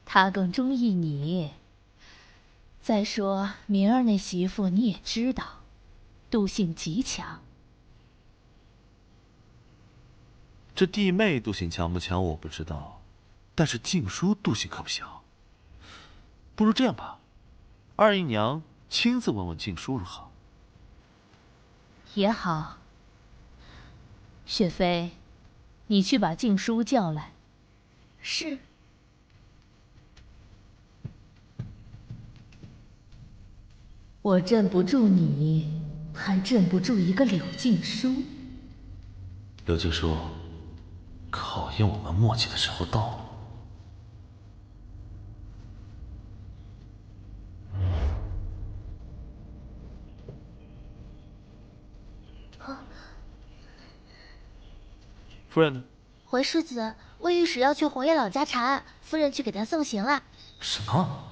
她更中意你。再说明儿那媳妇你也知道，毒性极强。这弟妹毒性强不强我不知道，但是静书毒性可不小。不如这样吧，二姨娘亲自问问静书如何？也好。雪飞，你去把静书叫来。是。我镇不住你，还镇不住一个柳静书。柳静书，考验我们默契的时候到了。夫人呢？回世子，魏御史要去红叶老家查案，夫人去给他送行了。什么？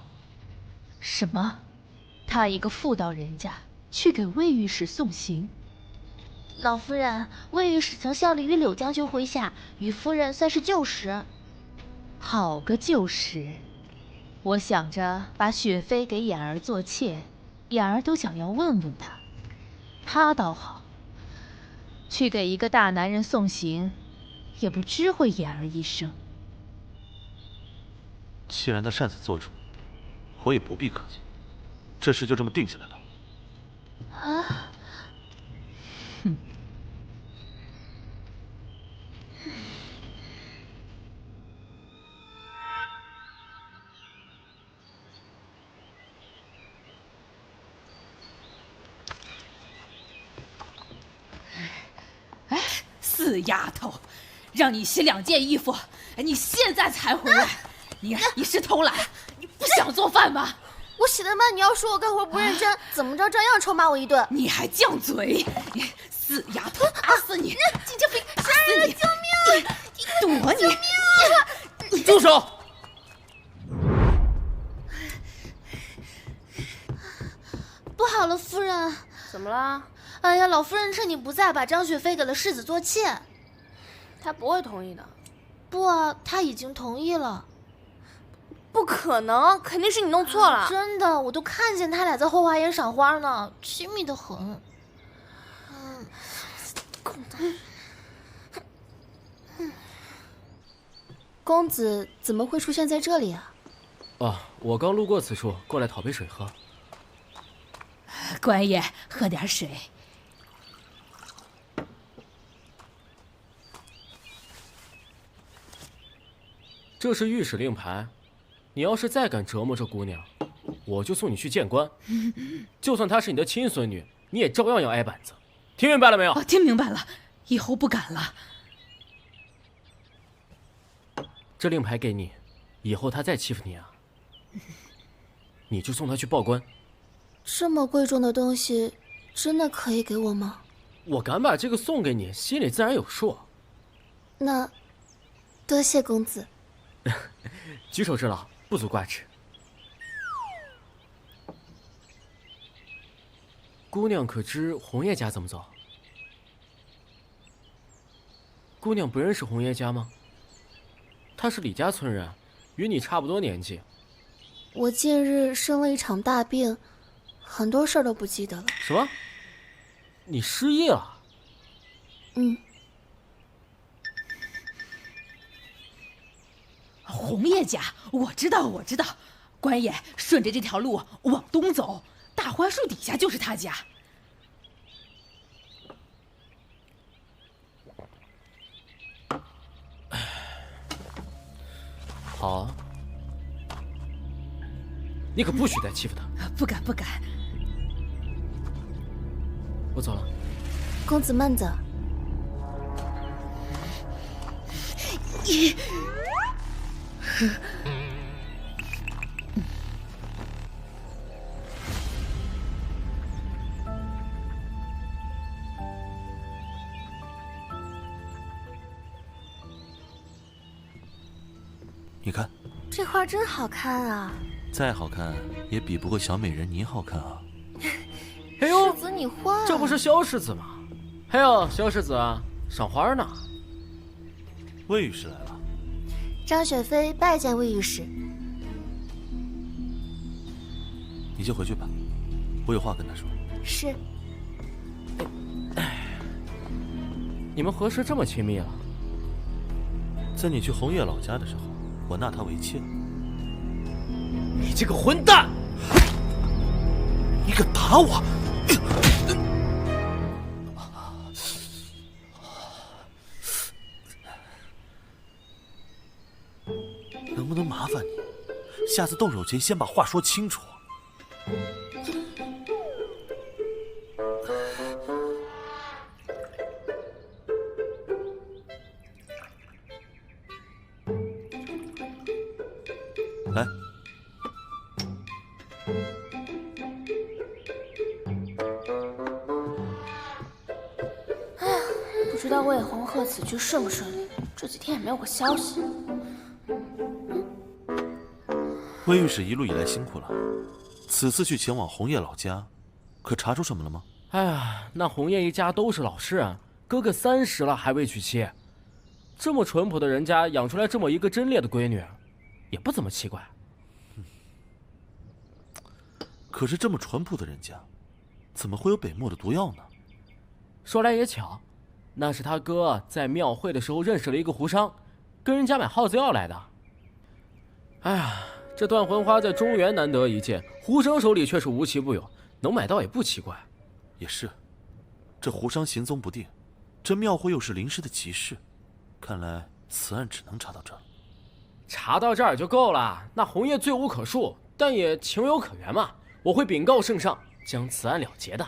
什么？他一个妇道人家，去给魏御史送行？老夫人，魏御史曾效力于柳将军麾下，与夫人算是旧识。好个旧识！我想着把雪飞给眼儿做妾，眼儿都想要问问他。他倒好，去给一个大男人送行，也不知会眼儿一声。既然他擅自做主，我也不必客气，这事就这么定下来了。啊！哼！哎，死丫头，让你洗2件衣服，你现在才回来，你是偷懒，你不想做饭吗？我洗得慢，你要说我干活不认真，怎么着照样臭骂我一顿。你还犟嘴！死丫头，打死你！金正飞，打死你！救命！躲你！救命啊！你住手！不好了，夫人。怎么了？哎呀，老夫人趁你不在，把张雪飞给了世子做妾。他不会同意的。不啊，他已经同意了。不可能，肯定是你弄错了。真的，我都看见他俩在后花园赏花呢，亲密的很。公子怎么会出现在这里啊？我刚路过此处，过来讨杯水喝。官爷，喝点水。这是御史令牌，你要是再敢折磨这姑娘，我就送你去见官。就算她是你的亲孙女，你也照样要挨板子。听明白了没有？听明白了，以后不敢了。这令牌给你，以后她再欺负你啊，你就送她去报官。这么贵重的东西，真的可以给我吗？我敢把这个送给你，心里自然有数。那，多谢公子。举手之劳，不足挂齿。姑娘可知红叶家怎么走？姑娘不认识红叶家吗？她是李家村人，与你差不多年纪。我近日生了一场大病，很多事儿都不记得了。什么？你失忆了？红叶家，我知道。官爷，顺着这条路往东走，大槐树底下就是他家。好，你可不许再欺负他。不敢。我走了。公子慢走。你看，这画真好看啊！再好看也比不过小美人你好看啊！哎呦，世子你画，这不是萧世子吗？还有萧世子啊，赏花呢。魏御史来了。张雪飞拜见魏御史。你就回去吧，我有话跟他说。是。你们何时这么亲密了？在你去红叶老家的时候，我纳她为妾。你这个混蛋！你敢打我！能不能麻烦你，下次动手前先把话说清楚？来，不知道魏红鹤此去顺不顺利，这几天也没有个消息。魏御史一路以来辛苦了，此次去前往红叶老家，可查出什么了吗？哎呀，那红叶一家都是老实人，哥哥30了还未娶妻，这么淳朴的人家养出来这么一个贞烈的闺女，也不怎么奇怪。可是这么淳朴的人家，怎么会有北漠的毒药呢？说来也巧，那是他哥在庙会的时候认识了一个胡商，跟人家买耗子药来的。哎呀，这断魂花在中原难得一见，胡商手里却是无奇不有，能买到也不奇怪。也是，这胡商行踪不定，这庙会又是临时的急事，看来此案只能查到这儿。查到这儿就够了，那红叶罪无可恕，但也情有可原嘛。我会禀告圣上，将此案了结的。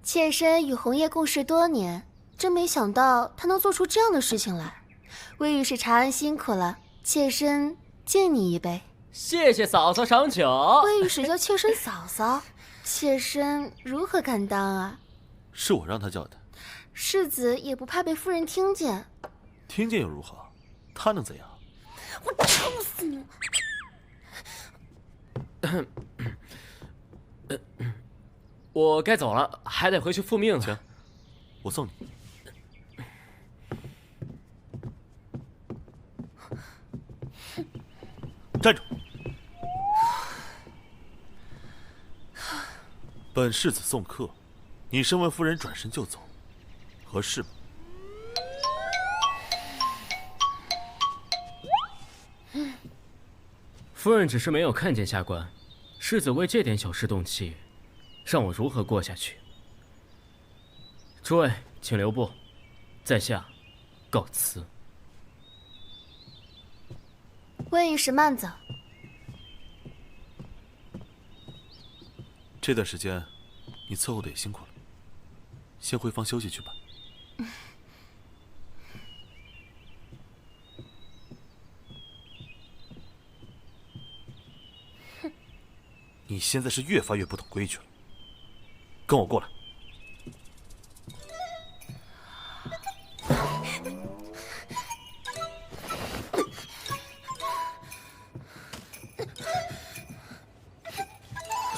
妾身与红叶共事多年，真没想到他能做出这样的事情来。魏御史查案辛苦了，妾身敬你一杯。谢谢嫂嫂赏酒。魏御史叫妾身嫂嫂，妾身如何敢当啊？是我让他叫的。世子也不怕被夫人听见。听见又如何？他能怎样？死你！我该走了，还得回去复命呢。行，我送你。站住！本世子送客，你身为夫人转身就走，合适吗？夫人只是没有看见下官，世子为这点小事动气，让我如何过下去？诸位，请留步，在下告辞。魏御史慢走。这段时间你伺候的也辛苦了，先回房休息去吧。你现在是越发越不懂规矩了，跟我过来。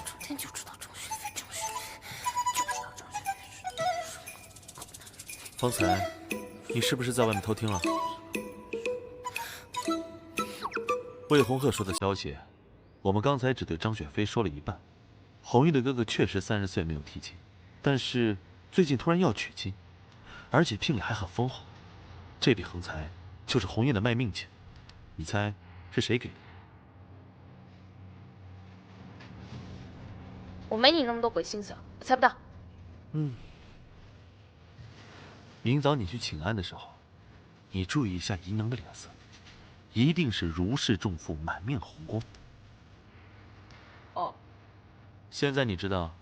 昨天就知道张学飞，就知道张学飞。方才你是不是在外面偷听了？魏红鹤说的消息，我们刚才只对张雪飞说了一半。红玉的哥哥确实30岁没有提亲，但是最近突然要娶亲，而且聘礼还很丰厚。这笔横财就是红玉的卖命钱，你猜是谁给的？我没你那么多鬼心思，我猜不到。明早你去请安的时候，你注意一下姨娘的脸色，一定是如释重负，满面红光。哦，现在你知道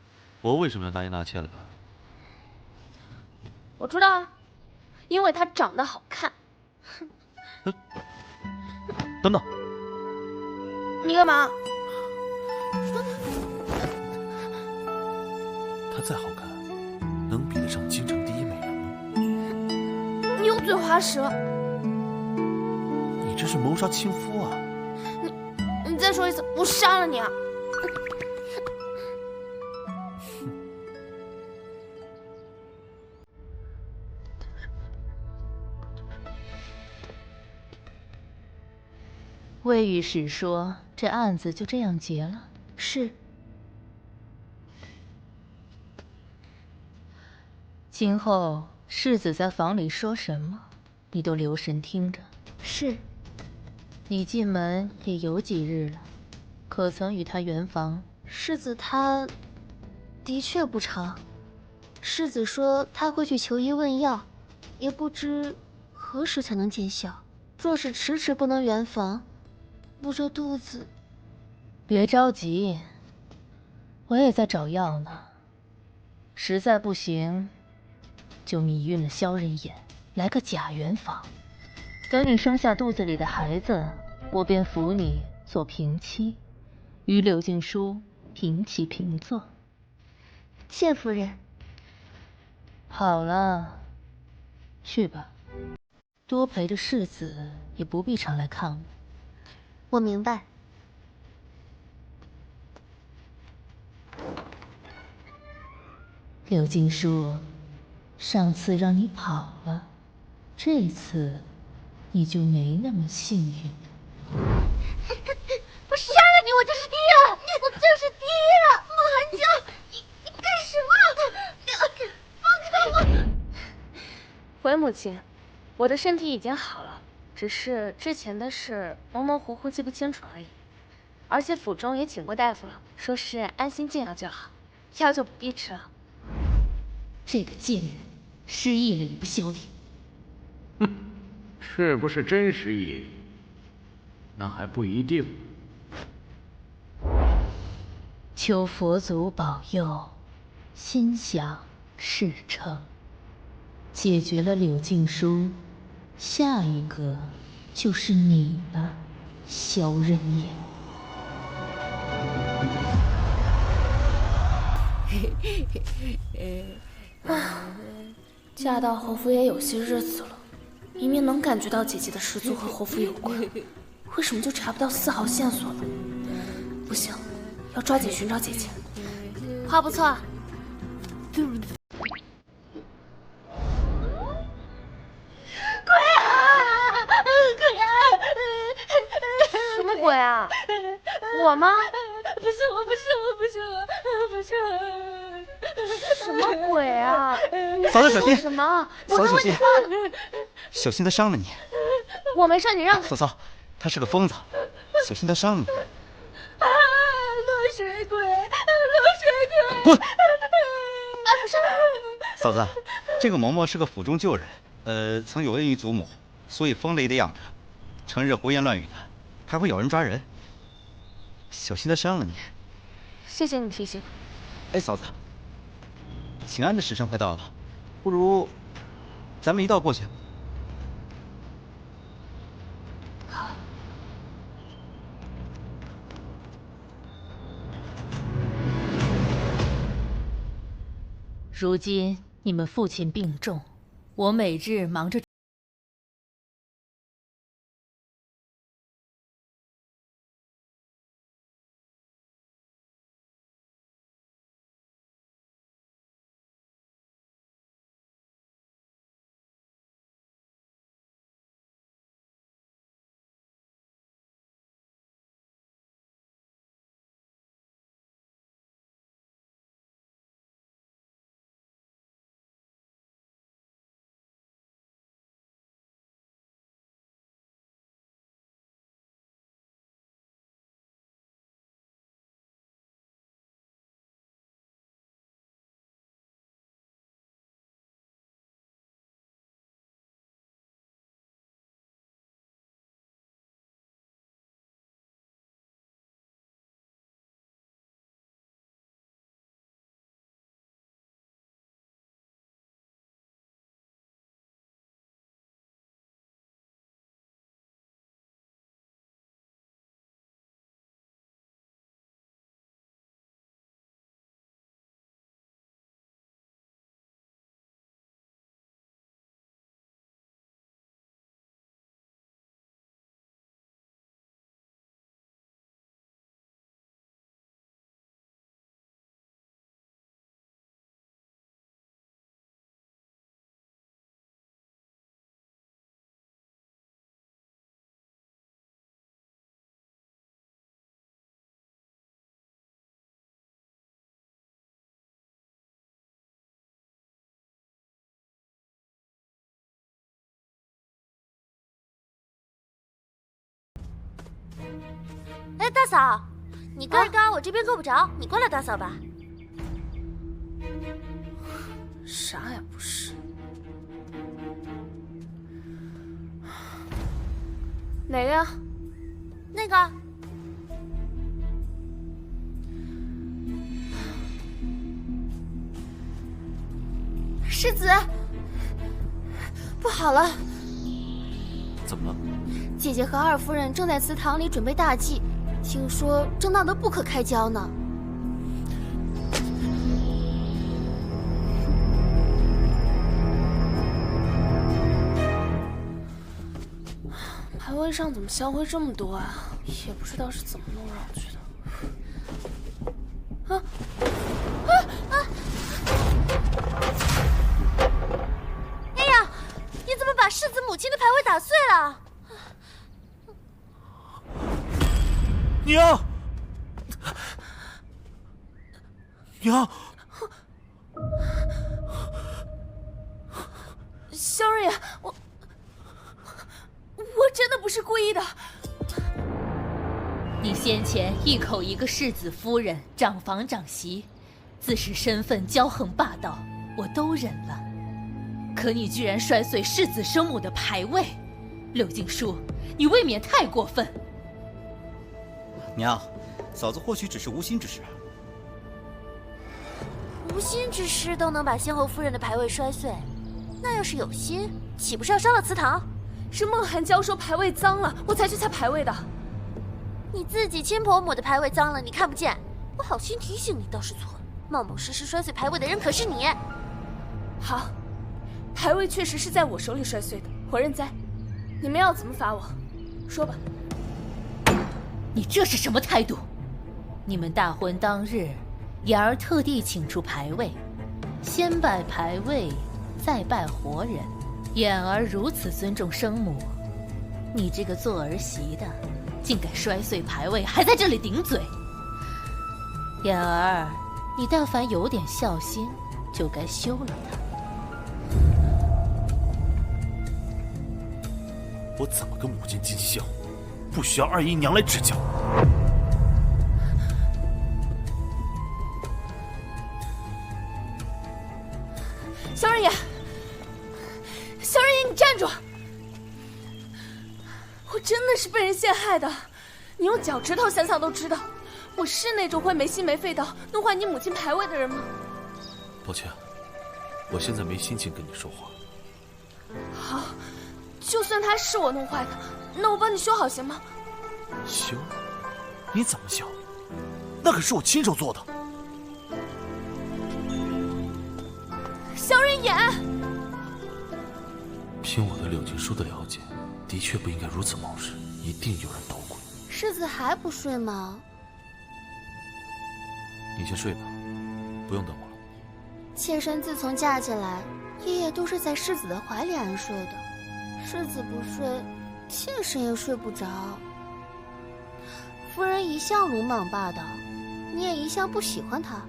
我为什么要答应纳妾了吧？我知道啊，因为她长得好看。等等，你干嘛？她再好看，能比得上京城第一美人吗？你油嘴滑舌！你这是谋杀亲夫啊！你再说一次，我杀了你啊！魏御史说，这案子就这样结了。是。今后世子在房里说什么，你都留神听着。是。你进门也有几日了，可曾与他圆房？世子他的确不长。世子说他会去求医问药，也不知何时才能见效。若是迟迟不能圆房，我这肚子……别着急，我也在找药呢。实在不行，就迷晕了萧人眼，来个假圆房。等你生下肚子里的孩子，我便扶你做平妻，与柳静书平起平坐。谢夫人。好了，去吧，多陪着世子，也不必常来看我。我明白。柳静书，上次让你跑了，这次你就没那么幸运。我杀了你，我就是爹，我就是爹！穆寒江，你干什么？放开我！回母亲，我的身体已经好了，只是之前的事模模糊糊记不清楚而已。而且府中也请过大夫了，说是安心静养就好，药就不必吃了。这个贱人失忆了也不消停。哼，是不是真失忆？那还不一定。求佛祖保佑，心想事成。解决了柳静书，下一个就是你了，萧人眼。嫁到侯府也有些日子了，明明能感觉到姐姐的失足和侯府有关，为什么就查不到丝毫线索呢？不行，要抓紧寻找姐姐。画不错。什么鬼啊？我吗？不是我，不是我，不是我，不是我。什么鬼啊？嫂子小心！什么？嫂子小心！小心他伤了你。我没事，你让。嫂嫂，他是个疯子，小心他伤了你。落水鬼，落水鬼！滚！不是。嫂子，这个嬷嬷是个府中旧人，曾有恩于祖母，所以疯了一的样子，成日胡言乱语的，还会咬人抓人。小心他伤了你。谢谢你提醒。哎，嫂子，请安的时辰快到了，不如咱们一道过去。好。如今你们父亲病重，我每日忙着。哎，大嫂，你个儿高，我这边够不着，你过来打扫吧。啥也不是。哪个呀？那个。世子，不好了！怎么了？姐姐和二夫人正在祠堂里准备大祭，听说正闹得不可开交呢。牌位上怎么香灰这么多啊？也不知道是怎么弄上去的。啊！哎呀，你怎么把世子母亲的牌位打碎了？娘，娘，萧二爷，我真的不是故意的。你先前一口一个世子夫人、长房长媳，自恃身份骄横霸道，我都忍了。可你居然摔碎世子生母的牌位，柳静书，你未免太过分。娘，嫂子或许只是无心之失。无心之失都能把先后夫人的牌位摔碎，那要是有心，岂不是要烧了祠堂？是孟寒娇说牌位脏了，我才去擦牌位的。你自己亲婆母的牌位脏了，你看不见？我好心提醒你倒是错了，冒冒失失摔碎牌位的人可是你。好，牌位确实是在我手里摔碎的，我认栽。你们要怎么罚我？说吧。你这是什么态度？你们大婚当日，妍儿特地请出牌位，先拜牌位，再拜活人。妍儿如此尊重生母，你这个做儿媳的，竟敢摔碎牌位，还在这里顶嘴！妍儿，你但凡有点孝心，就该休了他。我怎么跟母亲尽孝，不需要二姨娘来指教。萧人爷，萧人爷，你站住！我真的是被人陷害的，你用脚趾头想想都知道，我是那种会没心没肺到弄坏你母亲牌位的人吗？抱歉，我现在没心情跟你说话。好，就算他是我弄坏的，那我帮你修好行吗？修？你怎么修？那可是我亲手做的。萧人言，凭我对柳琴书的了解，的确不应该如此冒失，一定有人捣鬼。世子还不睡吗？你先睡吧，不用等我了。妾身自从嫁进来，夜夜都是在世子的怀里安睡的。世子不睡，妾身也睡不着。夫人一向鲁莽霸道，你也一向不喜欢他，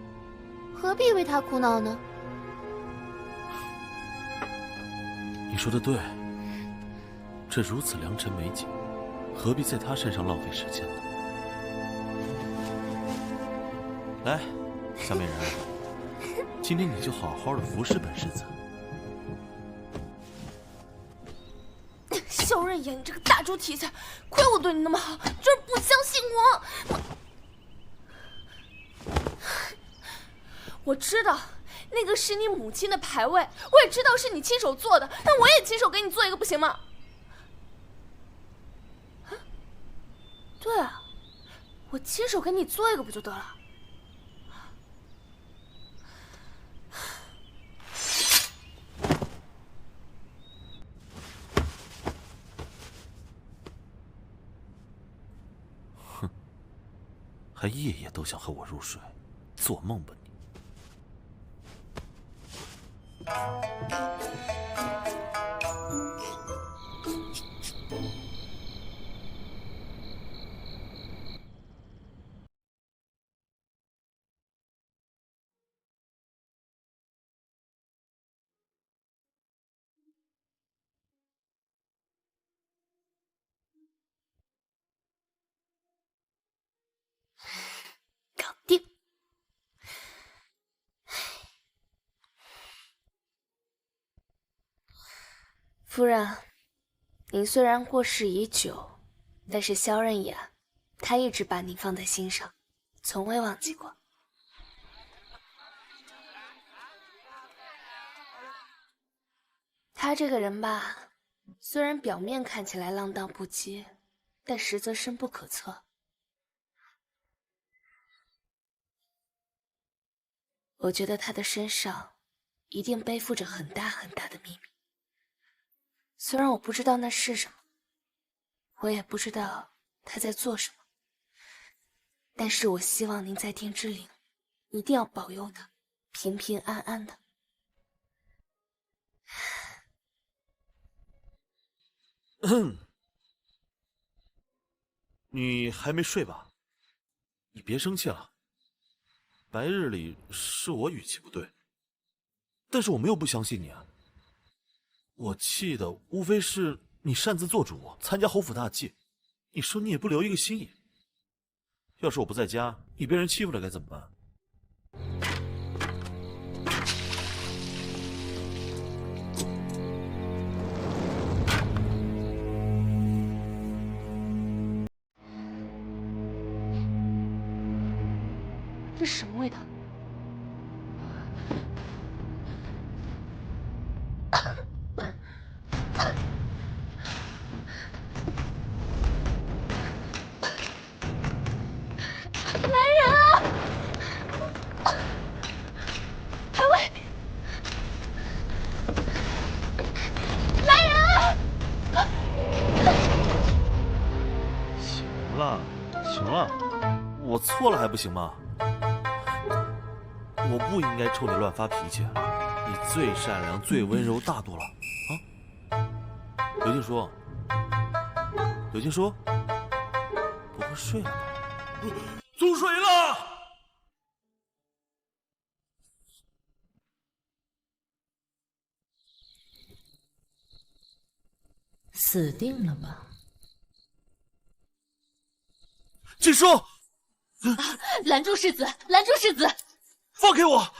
何必为他苦恼呢？你说的对，这如此良辰美景，何必在他身上浪费时间呢？来，小美人，今天你就好好的服侍本世子。萧刃眼，你这个大猪蹄子，亏我对你那么好，就是不相信我。我知道那个是你母亲的牌位，我也知道是你亲手做的，但我也亲手给你做一个，不行吗？啊，对啊，我亲手给你做一个不就得了？还夜夜都想和我入睡，做梦吧你！搞定。夫人，您虽然过世已久，但是萧刃眼，他一直把您放在心上，从未忘记过。他这个人吧，虽然表面看起来浪荡不羁，但实则深不可测。我觉得他的身上一定背负着很大很大的秘密。虽然我不知道那是什么，我也不知道他在做什么，但是我希望您在天之灵一定要保佑他平平安安的。你还没睡吧？你别生气了。白日里是我语气不对，但是我没有不相信你啊。我气的无非是你擅自做主，参加侯府大祭，你说你也不留一个心眼。要是我不在家，你被人欺负了该怎么办？这是什么味道？来人啊！牌位！来人啊！血味。了，行了，我错了还不行吗？我不应该冲你乱发脾气，你最善良、最温柔大度了啊！刘静书，刘静书，不会睡了吧？出水了！死定了吧？静书，拦住世子！拦住世子！放开我！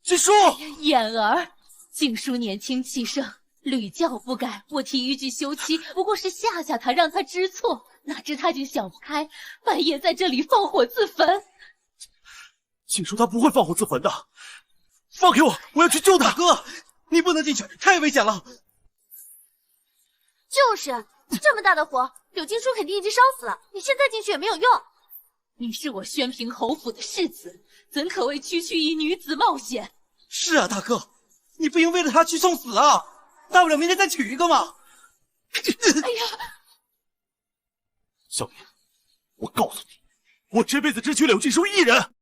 静书，眼儿，静书年轻气盛，屡教不改，我提一句休妻，不过是吓吓他，让他知错。哪知他竟想不开，半夜在这里放火自焚。静书他不会放火自焚的，放开我，我要去救他。哥，你不能进去，太危险了。就是这么大的火，柳静书肯定已经烧死了。你现在进去也没有用。你是我宣平侯府的世子，怎可为区区一女子冒险？是啊，大哥，你不应为了他去送死啊！大不了明天再娶一个嘛。哎呀！小野，我告诉你，我这辈子只娶柳静书一人。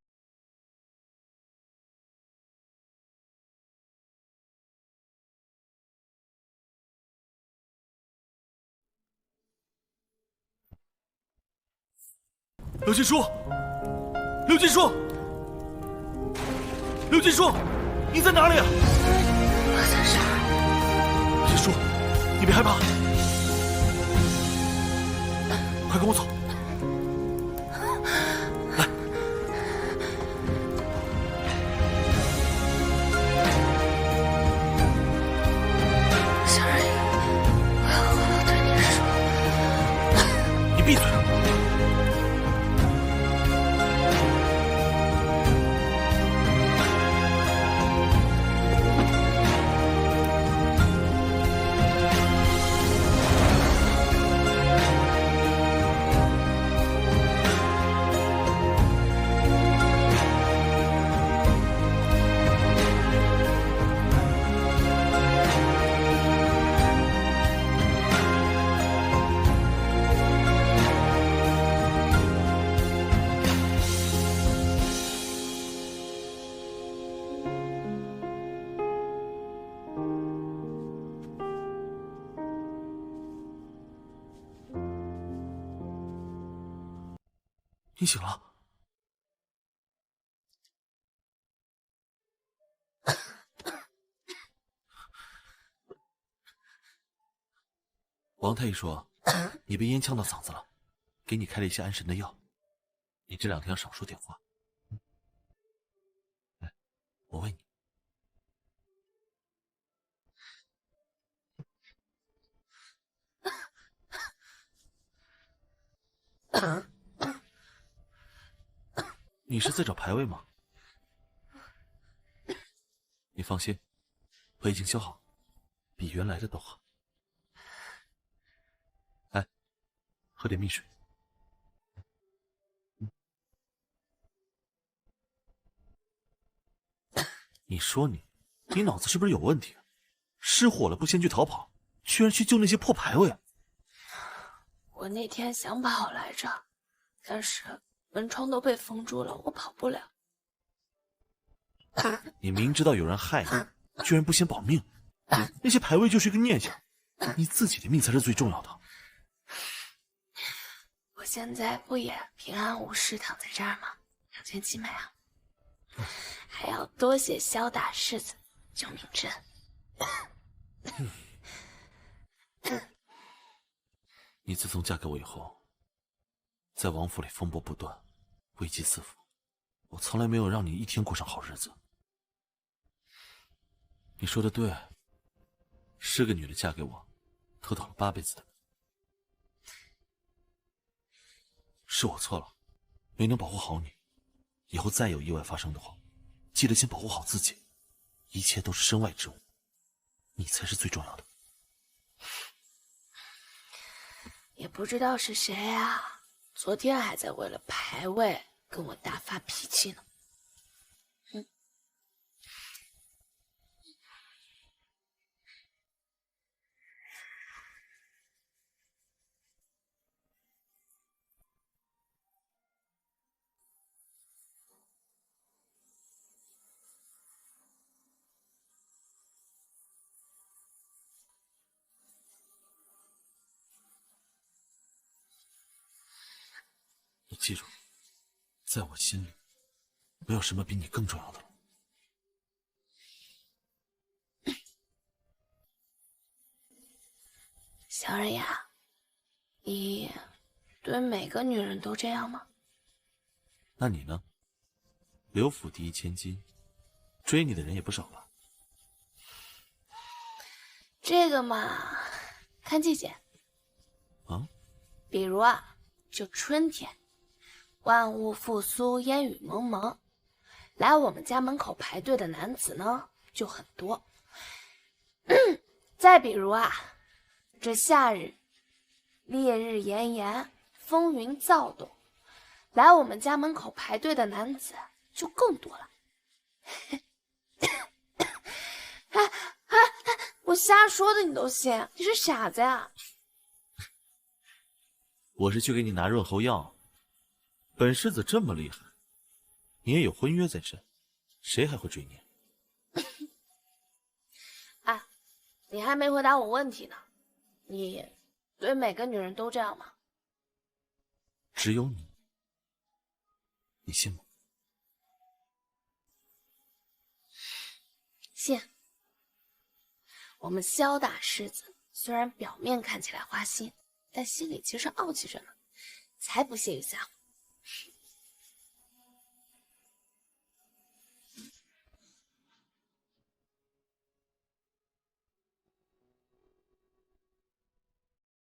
柳静书，刘静书，刘静书，你在哪里啊？我在这儿。静书，你别害怕，快跟我走。来，小二爷，我要对你说，你闭嘴。你醒了。王太医说你被烟呛到嗓子了，给你开了一些安神的药，你这2天要少说点话。来，我喂你。你是在找牌位吗？你放心，我已经修好，比原来的都好。来，喝点蜜水。你说你脑子是不是有问题？失火了不先去逃跑，居然去救那些破牌位。我那天想跑来着，但是门窗都被封住了，我跑不了。你明知道有人害你，居然不先保命。那些牌位就是一个念想，你自己的命才是最重要的。我现在不也平安无事躺在这儿吗？2全其美啊！还要多谢萧大世子救命之恩。你自从嫁给我以后，在王府里风波不断，危机四伏，我从来没有让你一天过上好日子。你说的对，是个女的嫁给我，头倒了8辈子的。是我错了，没能保护好你。以后再有意外发生的话，记得先保护好自己，一切都是身外之物，你才是最重要的。也不知道是谁啊，昨天还在为了牌位跟我大发脾气呢。你记住，在我心里，没有什么比你更重要的了。小二呀，你对每个女人都这样吗？那你呢？刘府第一千金，追你的人也不少吧？这个嘛，看季节。啊？比如啊，就春天，万物复苏，烟雨蒙蒙，来我们家门口排队的男子呢就很多。再比如啊，这夏日，烈日炎炎，风云躁动，来我们家门口排队的男子就更多了。我瞎说的你都信？你是傻子呀？我是去给你拿润喉药。本世子这么厉害，你也有婚约在身，谁还会追你？哎，你还没回答我问题呢。你对每个女人都这样吗？只有你，你信吗？信。我们萧大世子虽然表面看起来花心，但心里其实傲气着呢，才不屑于撒谎。